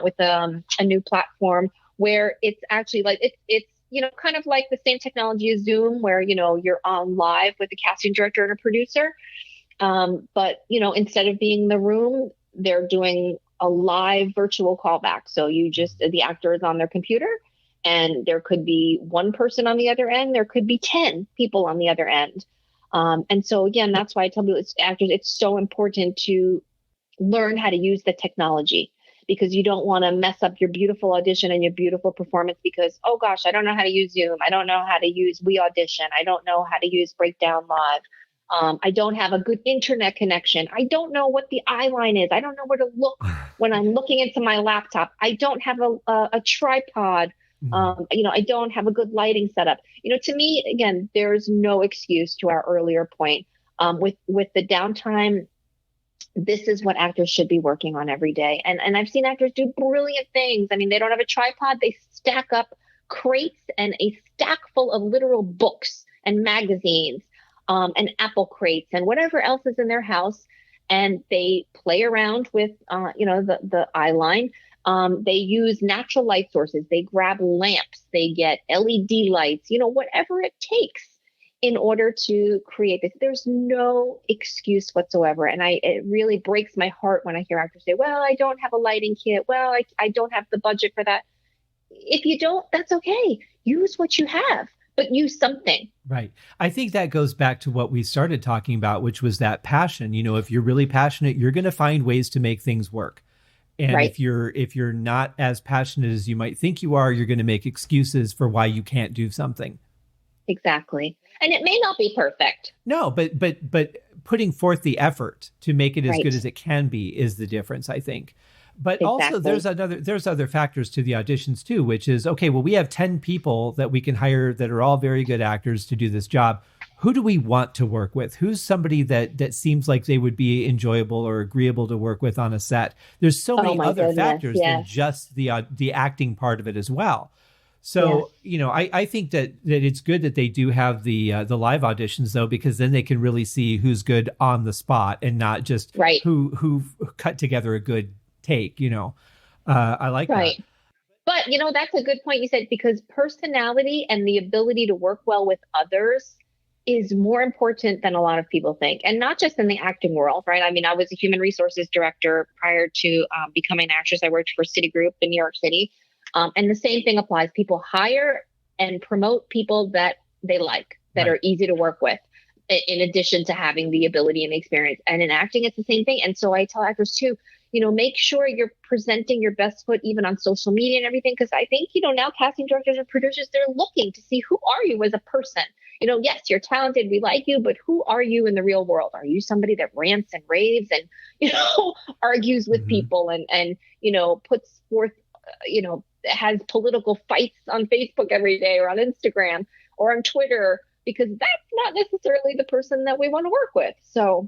with a new platform where it's actually like it's you know, kind of like the same technology as Zoom, where, you know, you're on live with a casting director and a producer. But, you know, instead of being in the room, they're doing a live virtual callback. So the actor is on their computer And there could be one person on the other end. There could be 10 people on the other end. And so again, that's why I tell people, actors, it's so important to learn how to use the technology, because you don't want to mess up your beautiful audition and your beautiful performance because, oh gosh, I don't know how to use Zoom. I don't know how to use We Audition. I don't know how to use Breakdown Live. I don't have a good internet connection. I don't know what the eye line is. I don't know where to look when I'm looking into my laptop. I don't have a tripod. I don't have a good lighting setup. To me, again, there's no excuse to our earlier point. With the downtime, this is what actors should be working on every day. And I've seen actors do brilliant things. I mean, they don't have a tripod. They stack up crates and a stack full of literal books and magazines, and apple crates and whatever else is in their house. And they play around with, the eye line. They use natural light sources. They grab lamps. They get LED lights, whatever it takes in order to create this. There's no excuse whatsoever. And it really breaks my heart when I hear actors say, well, I don't have a lighting kit. Well, I don't have the budget for that. If you don't, that's okay. Use what you have, but use something. Right. I think that goes back to what we started talking about, which was that passion. If you're really passionate, you're going to find ways to make things work. And right. if you're not as passionate as you might think you are, you're going to make excuses for why you can't do something. Exactly. And it may not be perfect. No, but putting forth the effort to make it as right. good as it can be is the difference, I think. But exactly. also there's other factors to the auditions too, which is, okay, well, we have 10 people that we can hire that are all very good actors to do this job. Who do we want to work with? Who's somebody that seems like they would be enjoyable or agreeable to work with on a set? There's so many other factors than just the acting part of it as well. So, I think that it's good that they do have the live auditions, though, because then they can really see who's good on the spot and not just right. who cut together a good take. I like right. that. But, that's a good point you said, because personality and the ability to work well with others is more important than a lot of people think. And not just in the acting world, right? I mean, I was a human resources director prior to becoming an actress. I worked for Citigroup in New York City. And the same thing applies. People hire and promote people that they like, that are easy to work with, in addition to having the ability and experience. And in acting, it's the same thing. And so I tell actors too, make sure you're presenting your best foot even on social media and everything. Because I think, now casting directors and producers, they're looking to see, who are you as a person? Yes, you're talented. We like you, but who are you in the real world? Are you somebody that rants and raves and, argues with people and puts forth, has political fights on Facebook every day or on Instagram or on Twitter? Because that's not necessarily the person that we want to work with.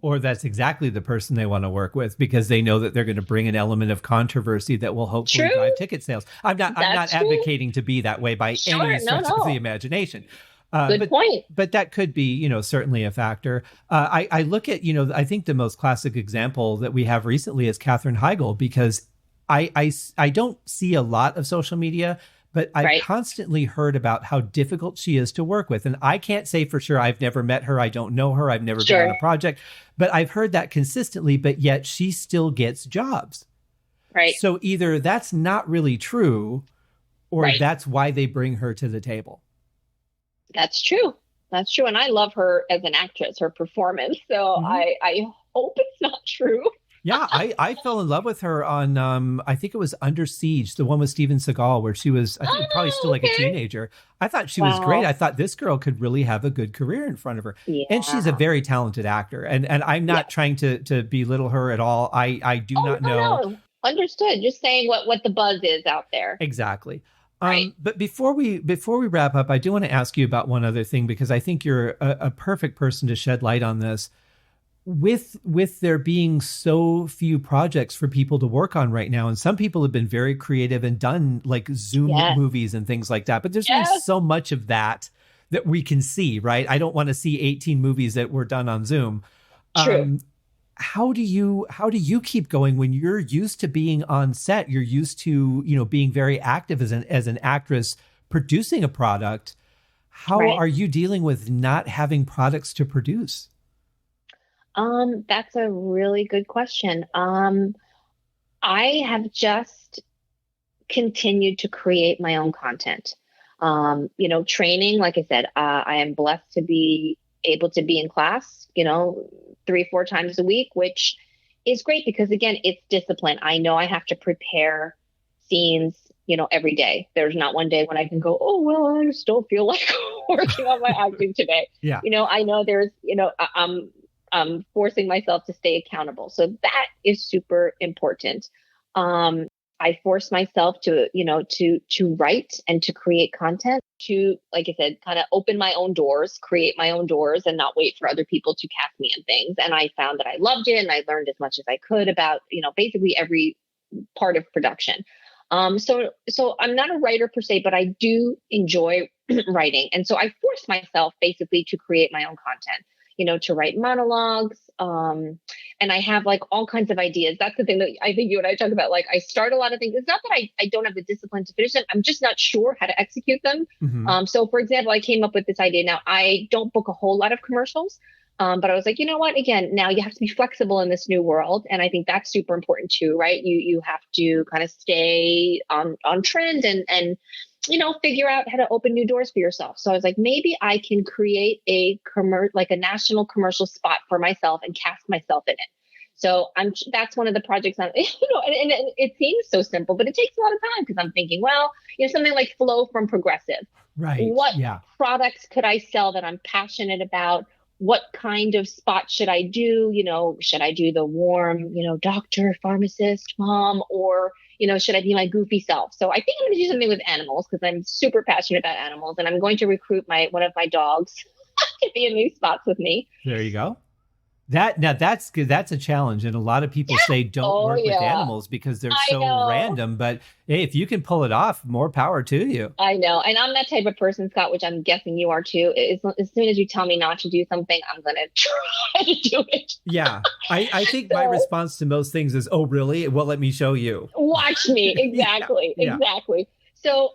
Or that's exactly the person they want to work with, because they know that they're going to bring an element of controversy that will hopefully drive ticket sales. I'm not advocating to be that way by any stretch of the imagination. Good point. But that could be, certainly a factor. I look at, I think the most classic example that we have recently is Katherine Heigl, because I don't see a lot of social media, but I've constantly heard about how difficult she is to work with. And I can't say for sure. I've never met her. I don't know her. I've never been on a project, but I've heard that consistently, but yet she still gets jobs. Right. So either that's not really true, or that's why they bring her to the table. That's true. That's true. And I love her as an actress, her performance. So I hope it's not true. Yeah, I fell in love with her on, I think it was Under Siege, the one with Steven Seagal, where she was, I think, probably still like a teenager. I thought she was great. I thought this girl could really have a good career in front of her. Yeah. And she's a very talented actor. And I'm not trying to belittle her at all. I do not know. No. Understood. Just saying what the buzz is out there. Exactly. But before we wrap up, I do want to ask you about one other thing, because I think you're a perfect person to shed light on this. With there being so few projects for people to work on right now, and some people have been very creative and done like Zoom movies and things like that, but there's only so much of that we can see, right? I don't want to see 18 movies that were done on Zoom. True. How do you keep going when you're used to being on set? You're used to, being very active as an actress producing a product. How are you dealing with not having products to produce? That's a really good question. I have just continued to create my own content. Training, like I said, I am blessed to be able to be in class, 3-4 times a week, which is great because again, it's discipline. I know I have to prepare scenes, every day. There's not one day when I can go, oh, well, I just don't feel like working on my acting today. Yeah. I know there's, I'm forcing myself to stay accountable. So that is super important. I force myself to write and to create content, to, like I said, kind of open my own doors, create my own doors, and not wait for other people to cast me in things. And I found that I loved it, and I learned as much as I could about, basically every part of production. So I'm not a writer per se, but I do enjoy writing. And so I force myself basically to create my own content, to write monologues. And I have like all kinds of ideas. That's the thing that I think you and I talk about. Like, I start a lot of things. It's not that I don't have the discipline to finish them. I'm just not sure how to execute them. Mm-hmm. So for example, I came up with this idea. Now, I don't book a whole lot of commercials. But I was like, you know what? Again, now you have to be flexible in this new world. And I think that's super important too, right? You have to kind of stay on trend and figure out how to open new doors for yourself. So I was like, maybe I can create a national commercial spot for myself and cast myself in it. So that's one of the projects and it seems so simple, but it takes a lot of time because I'm thinking, well, something like Flow from Progressive. Right. What products could I sell that I'm passionate about? What kind of spot should I do? Should I do the warm, doctor, pharmacist, mom, or, should I be my goofy self? So I think I'm going to do something with animals because I'm super passionate about animals, and I'm going to recruit one of my dogs to be in these spots with me. There you go. That's good. That's a challenge. And a lot of people say don't work with animals because they're so random. But hey, if you can pull it off, more power to you. I know. And I'm that type of person, Scott, which I'm guessing you are too. As soon as you tell me not to do something, I'm going to try to do it. Yeah. I think my response to most things is, oh, really? Well, let me show you. Watch me. Exactly. Yeah. Exactly. So,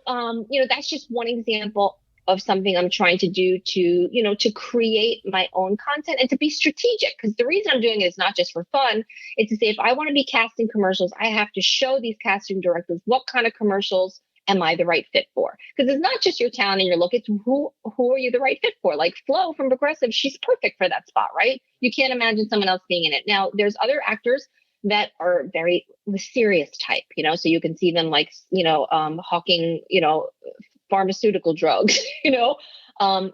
that's just one example of something I'm trying to do to create my own content and to be strategic. Because the reason I'm doing it is not just for fun. It's to say, if I want to be casting commercials, I have to show these casting directors what kind of commercials am I the right fit for? Because it's not just your talent and your look, it's who are you the right fit for? Like Flo from Progressive, she's perfect for that spot, right? You can't imagine someone else being in it. Now, there's other actors that are very the serious type, so you can see them like, hawking, pharmaceutical drugs,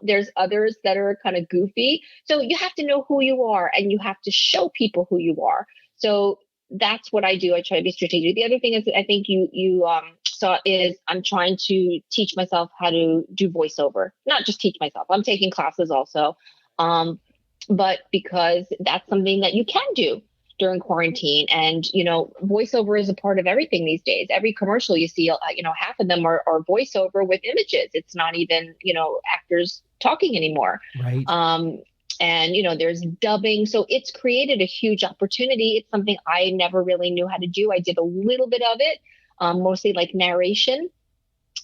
there's others that are kind of goofy. So you have to know who you are and you have to show people who you are. So that's what I do. I try to be strategic. The other thing is, I think you saw is I'm trying to teach myself how to do voiceover, not just teach myself. I'm taking classes also. But because that's something that you can do during quarantine. And, voiceover is a part of everything these days. Every commercial you see, half of them are voiceover with images. It's not even, actors talking anymore. Right. And, there's dubbing. So it's created a huge opportunity. It's something I never really knew how to do. I did a little bit of it, mostly like narration.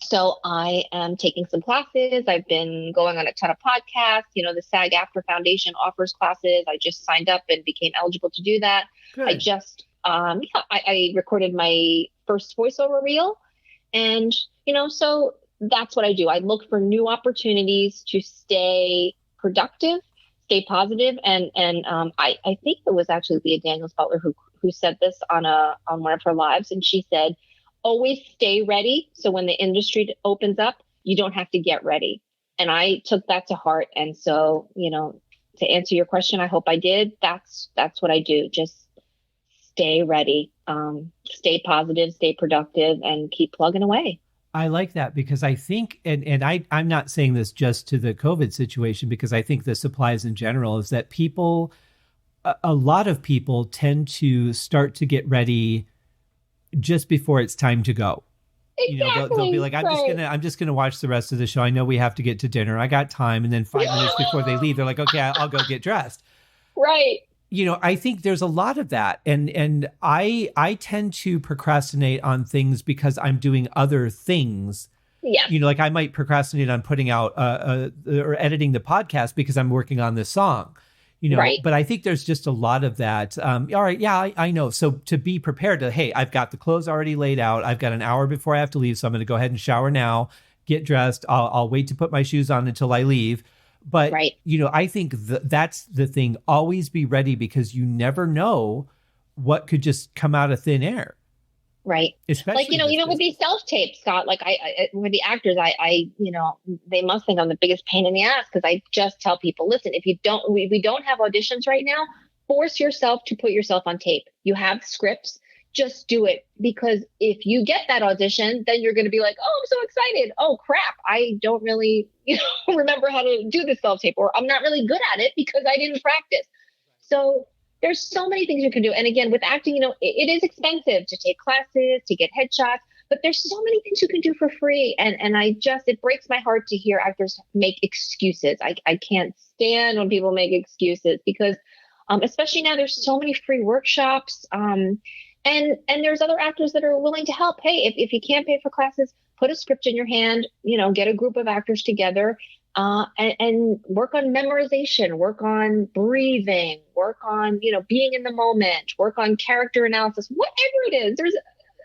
So I am taking some classes. I've been going on a ton of podcasts. The SAG-AFTRA Foundation offers classes. I just signed up and became eligible to do that. Good. I just, I recorded my first voiceover reel. And, so that's what I do. I look for new opportunities to stay productive, stay positive. And I think it was actually Leah Daniels Butler who said this on one of her lives. And she said, always stay ready. So when the industry opens up, you don't have to get ready. And I took that to heart. And so, to answer your question, I hope I did. That's what I do. Just stay ready, stay positive, stay productive, and keep plugging away. I like that because I think, and I'm not saying this just to the COVID situation, because I think this applies in general, is that a lot of people tend to start to get ready just before it's time to go. Exactly. They'll be like, I'm just gonna watch the rest of the show. I know we have to get to dinner. I got time. And then 5 minutes before they leave, they're like, okay, I'll go get dressed. Right. I think there's a lot of that. And I tend to procrastinate on things because I'm doing other things. Yeah. Like I might procrastinate on putting out or editing the podcast because I'm working on this song. Right. But I think there's just a lot of that. All right. Yeah, I know. So to be prepared to, hey, I've got the clothes already laid out. I've got an hour before I have to leave. So I'm going to go ahead and shower now get dressed. I'll wait to put my shoes on until I leave. But, Right. I think that's the thing. Always be ready, because you never know what could just come out of thin air. Right. Especially like, even with these self-tapes, Scott, like I with the actors, I they must think I'm the biggest pain in the ass, because I just tell people, listen, if you don't, we don't have auditions right now, force yourself to put yourself on tape. You have scripts, just do it. Because if you get that audition, then you're going to be like, oh, I'm so excited. Oh, crap. I don't really, remember how to do this self-tape, or I'm not really good at it because I didn't practice. So there's so many things you can do. And again, with acting, it is expensive to take classes, to get headshots, but there's so many things you can do for free. And it breaks my heart to hear actors make excuses. I can't stand when people make excuses, because especially now, there's so many free workshops. And there's other actors that are willing to help. Hey, if you can't pay for classes, put a script in your hand, get a group of actors together, and work on memorization, work on breathing, work on, being in the moment, work on character analysis, whatever it is. There's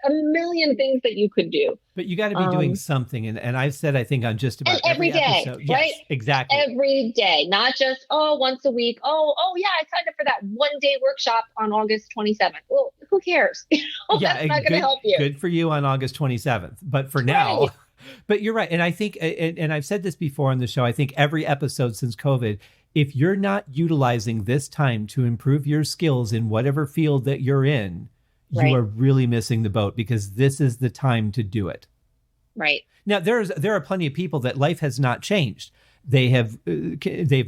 a million things that you could do. But you got to be doing something. And I've said, I think, on just about every day, episode. Right? Yes, exactly. Every day, not just, once a week. Oh yeah, I signed up for that 1-day workshop on August 27th. Well, who cares? That's not going to help you. Good for you on August 27th. But for now, right. But you're right. And I think, and I've said this before on the show, I think every episode since COVID, if you're not utilizing this time to improve your skills in whatever field that you're in, right. you are really missing the boat, because this is the time to do it. Right. Now, there are plenty of people that life has not changed. They've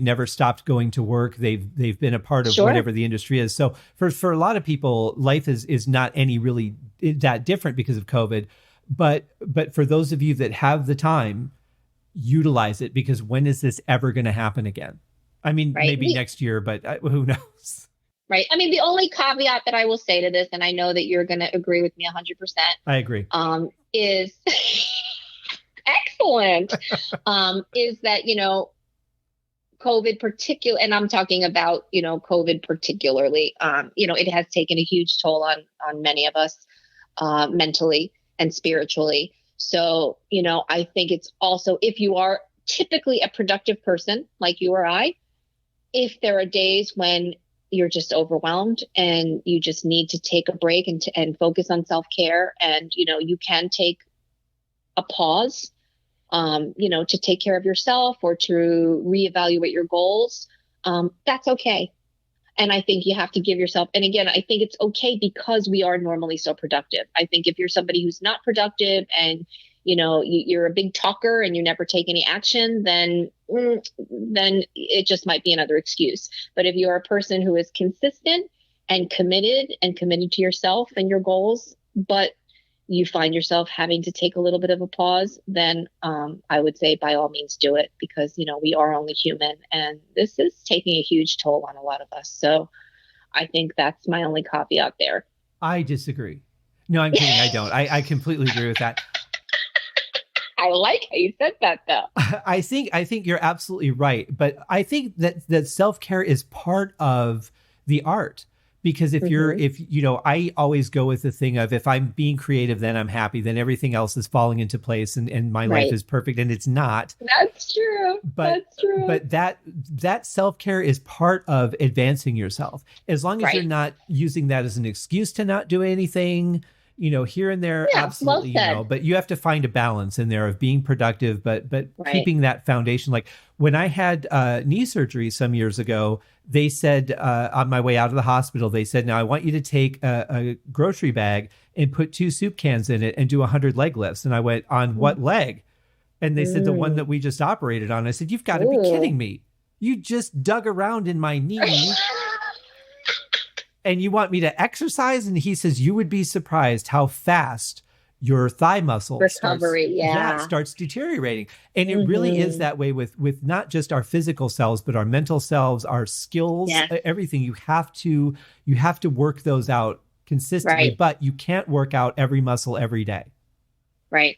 never stopped going to work. They've been a part of whatever the industry is. So for a lot of people, life is not any really that different because of COVID. But for those of you that have the time, utilize it, because when is this ever going to happen again? I mean, maybe next year, but who knows? Right. I mean, the only caveat that I will say to this, and I know that you're going to agree with me 100%. I agree. Is excellent. Is that, COVID and I'm talking about, COVID particularly, it has taken a huge toll on many of us, mentally and spiritually. So, I think it's also, if you are typically a productive person like you or I, if there are days when you're just overwhelmed and you just need to take a break and focus on self-care, and, you can take a pause, to take care of yourself or to reevaluate your goals, that's okay. And I think you have to give yourself, and again, I think it's okay because we are normally so productive. I think if you're somebody who's not productive and, you're a big talker and you never take any action, then it just might be another excuse. But if you're a person who is consistent and committed to yourself and your goals, but you find yourself having to take a little bit of a pause, then I would say by all means do it, because, we are only human and this is taking a huge toll on a lot of us. So I think that's my only caveat there. I disagree. No, I'm kidding. I don't. I completely agree with that. I like how you said that, though. I think you're absolutely right. But I think that self-care is part of the art. Because I always go with the thing of, if I'm being creative, then I'm happy, then everything else is falling into place and my life is perfect, and it's not. That's true. That's true. But that self-care is part of advancing yourself. As long as you're not using that as an excuse to not do anything, here and there, absolutely, but you have to find a balance in there of being productive, but keeping that foundation. Like when I had knee surgery some years ago, they said on my way out of the hospital, they said, now I want you to take a grocery bag and put 2 soup cans in it and do 100 leg lifts. And I went, on what leg? And they said, the one that we just operated on. I said, you've got to be kidding me. You just dug around in my knee. And you want me to exercise? And he says, you would be surprised how fast your thigh muscle starts deteriorating. And it really is that way with not just our physical selves, but our mental selves, our skills, everything. You have to work those out consistently, but you can't work out every muscle every day. Right.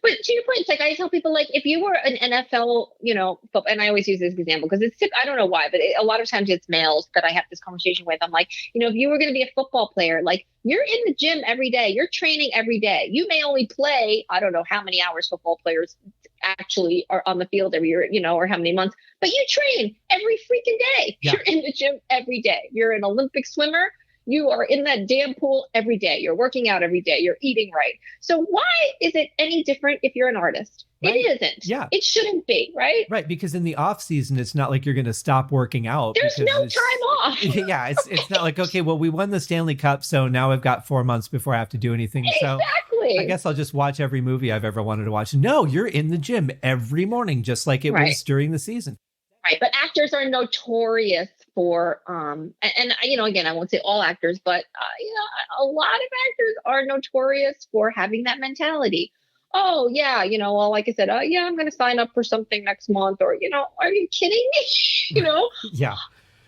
But to your point, it's like I tell people, like, if you were an NFL, and I always use this example because I don't know why, but a lot of times it's males that I have this conversation with. I'm like, if you were going to be a football player, like, you're in the gym every day, you're training every day. You may only play, I don't know how many hours football players actually are on the field every year, or how many months, but you train every freaking day. Yeah. You're in the gym every day. You're an Olympic swimmer. You are in that damn pool every day. You're working out every day. You're eating right. So why is it any different if you're an artist? Right. It isn't. Yeah. It shouldn't be, right? Right. Because in the off season, it's not like you're going to stop working out. There's no time off. Yeah. It's not like, okay, well, we won the Stanley Cup, so now I've got 4 months before I have to do anything. Exactly. So I guess I'll just watch every movie I've ever wanted to watch. No, you're in the gym every morning, just like it was during the season. Right. But actors are notorious for, again, I won't say all actors, but, a lot of actors are notorious for having that mentality. Oh, yeah, well, like I said, yeah, I'm going to sign up for something next month, or, are you kidding me? Yeah.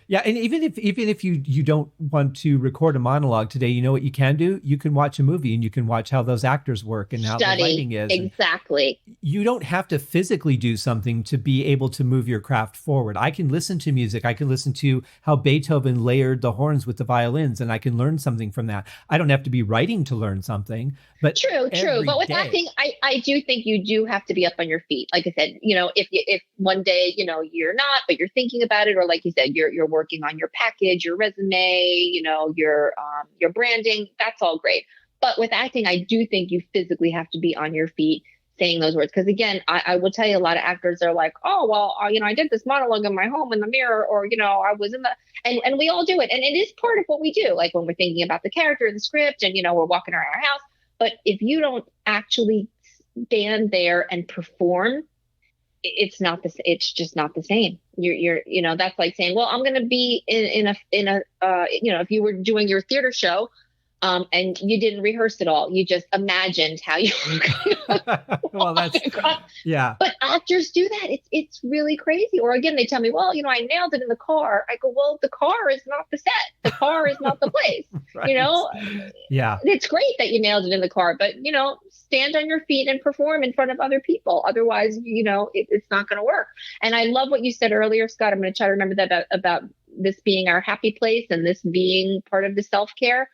Yeah, and even if you don't want to record a monologue today, you know what you can do? You can watch a movie and you can watch how those actors work and how the lighting is. Exactly. And you don't have to physically do something to be able to move your craft forward. I can listen to music. I can listen to how Beethoven layered the horns with the violins, and I can learn something from that. I don't have to be writing to learn something. But true. But with acting, I do think you do have to be up on your feet. Like I said, if one day, you're not, but you're thinking about it, or like you said, you're working on your package, your resume, your branding, that's all great. But with acting, I do think you physically have to be on your feet saying those words. Because again, I will tell you, a lot of actors are like, oh, well, I did this monologue in my home in the mirror, or, I was in the, and we all do it. And it is part of what we do. Like when we're thinking about the character in the script and, we're walking around our house. But if you don't actually stand there and perform, it's just not the same. You're that's like saying, well, I'm going to be in a if you were doing your theater show, and you didn't rehearse at all, you just imagined how you were well, that's yeah. But actors do that. It's really crazy. Or again, they tell me, well, I nailed it in the car. I go, well, the car is not the set. The car is not the place. Right. Yeah. It's great that you nailed it in the car, but stand on your feet and perform in front of other people. Otherwise, it's not going to work. And I love what you said earlier, Scott. I'm going to try to remember that about this being our happy place and this being part of the self-care.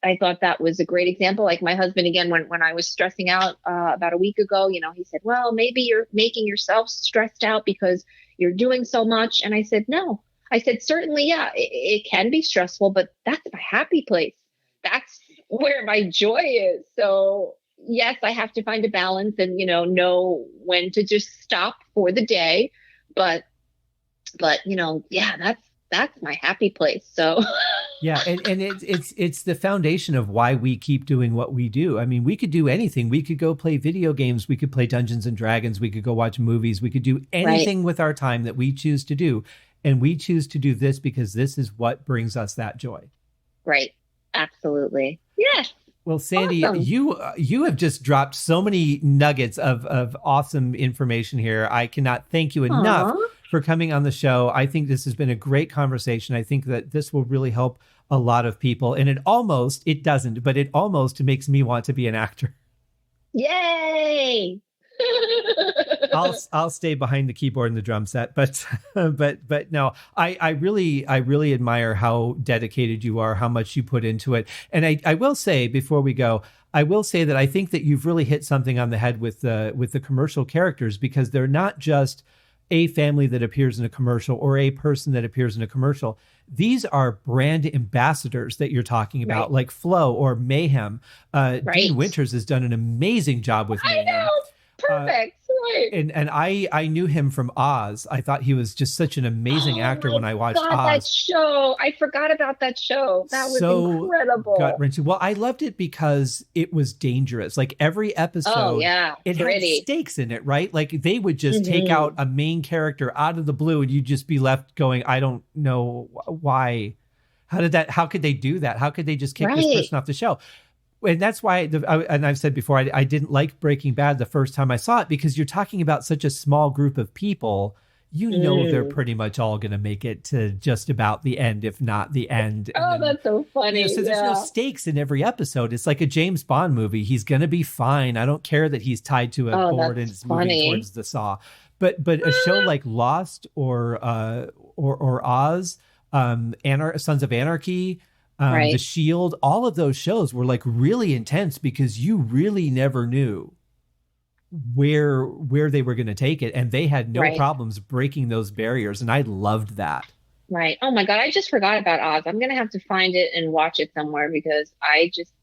I thought that was a great example. Like my husband, again, when I was stressing out about a week ago, he said, well, maybe you're making yourself stressed out because you're doing so much. And I said, no. I said, certainly, yeah, it can be stressful, but that's my happy place. That's where my joy is. So yes, I have to find a balance and, know when to just stop for the day. But yeah, that's my happy place. So yeah. And it's the foundation of why we keep doing what we do. I mean, we could do anything. We could go play video games. We could play Dungeons and Dragons. We could go watch movies. We could do anything with our time that we choose to do. And we choose to do this because this is what brings us that joy. Right. Absolutely. Yes. Well, Sandy, awesome. You have just dropped so many nuggets of awesome information here. I cannot thank you enough for coming on the show. I think this has been a great conversation. I think that this will really help a lot of people. And it almost makes me want to be an actor. Yay! I'll stay behind the keyboard and the drum set, but no, I really admire how dedicated you are, how much you put into it. And I will say before we go, that I think that you've really hit something on the head with the commercial characters, because they're not just a family that appears in a commercial or a person that appears in a commercial. These are brand ambassadors that you're talking about, like Flo or Mayhem. Dean Winters has done an amazing job with Mayhem. I know. Perfect. Right. And I knew him from Oz. I thought he was just such an amazing actor when I watched Oz. That show. I forgot about that show. That was so incredible. Gut-wrenching. Well, I loved it because it was dangerous. Like every episode, it had stakes in it, right? Like they would just take out a main character out of the blue and you'd just be left going, I don't know why. How could they do that? How could they just kick this person off the show? And that's why, and I've said before, I didn't like Breaking Bad the first time I saw it, because you're talking about such a small group of people. They're pretty much all going to make it to just about the end, if not the end. That's so funny. So there's no stakes in every episode. It's like a James Bond movie. He's going to be fine. I don't care that he's tied to a board and it's moving towards the saw. But a show like Lost or Oz, Sons of Anarchy, The Shield, all of those shows were like really intense because you really never knew. where they were going to take it, and they had no Right. problems breaking those barriers, and I loved that. Right. Oh my God, I just forgot about Oz. I'm gonna have to find it and watch it somewhere because I just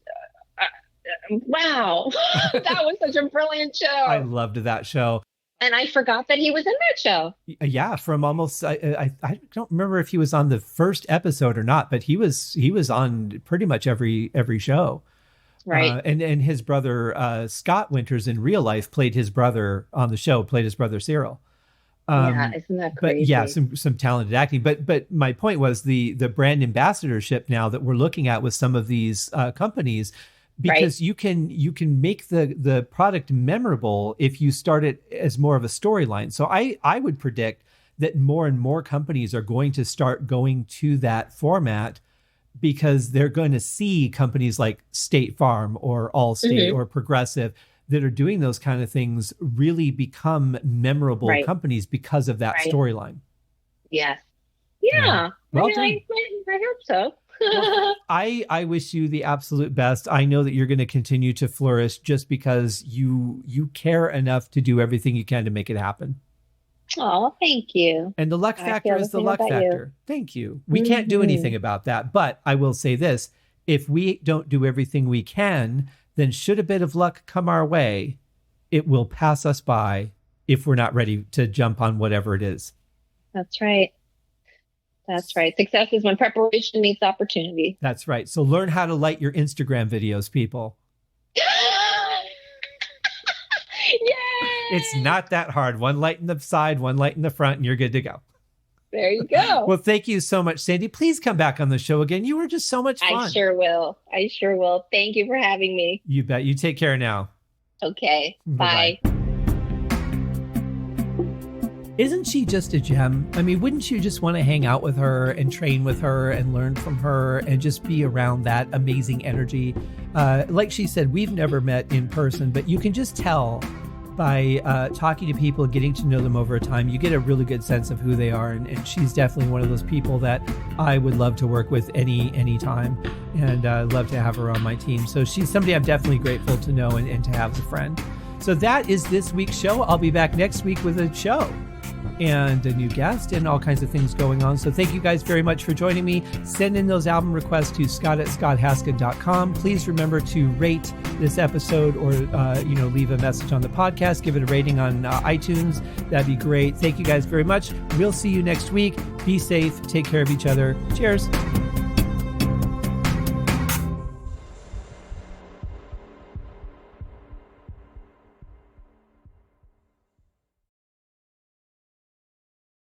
wow, that was such a brilliant show. I loved that show. And I forgot that he was in that show. Yeah, from almost I don't remember if he was on the first episode or not, but he was on pretty much every show. Right. And his brother Scott Winters in real life played his brother on the show, played his brother Cyril. Yeah, isn't that crazy? But yeah, some talented acting. But my point was the brand ambassadorship now that we're looking at with some of these companies, because you can make the product memorable if you start it as more of a storyline. So I would predict that more and more companies are going to start going to that format, because they're going to see companies like State Farm or Allstate or Progressive that are doing those kind of things really become memorable companies because of that storyline. Yes. Yeah. Well I hope so. Well, I wish you the absolute best. I know that you're going to continue to flourish just because you care enough to do everything you can to make it happen. Oh, thank you. And the luck factor is the luck factor. Thank you. We can't do anything about that. But I will say this, if we don't do everything we can, then should a bit of luck come our way, it will pass us by if we're not ready to jump on whatever it is. That's right. That's right. Success is when preparation meets opportunity. That's right. So learn how to light your Instagram videos, people. Yay! It's not that hard. One light in the side, one light in the front, and you're good to go. There you go. Well, thank you so much, Sandy. Please come back on the show again. You were just so much fun. I sure will. Thank you for having me. You bet. You take care now. Okay. Bye. Bye-bye. Isn't she just a gem? I mean, wouldn't you just want to hang out with her and train with her and learn from her and just be around that amazing energy? Like she said, we've never met in person, but you can just tell by talking to people, getting to know them over time, you get a really good sense of who they are. And she's definitely one of those people that I would love to work with any time, and love to have her on my team. So she's somebody I'm definitely grateful to know and to have as a friend. So that is this week's show. I'll be back next week with a show and a new guest and all kinds of things going on. So thank you guys very much for joining me. Send in those album requests to scott@scotthaskin.com. Please remember to rate this episode or, leave a message on the podcast. Give it a rating on iTunes. That'd be great. Thank you guys very much. We'll see you next week. Be safe. Take care of each other. Cheers.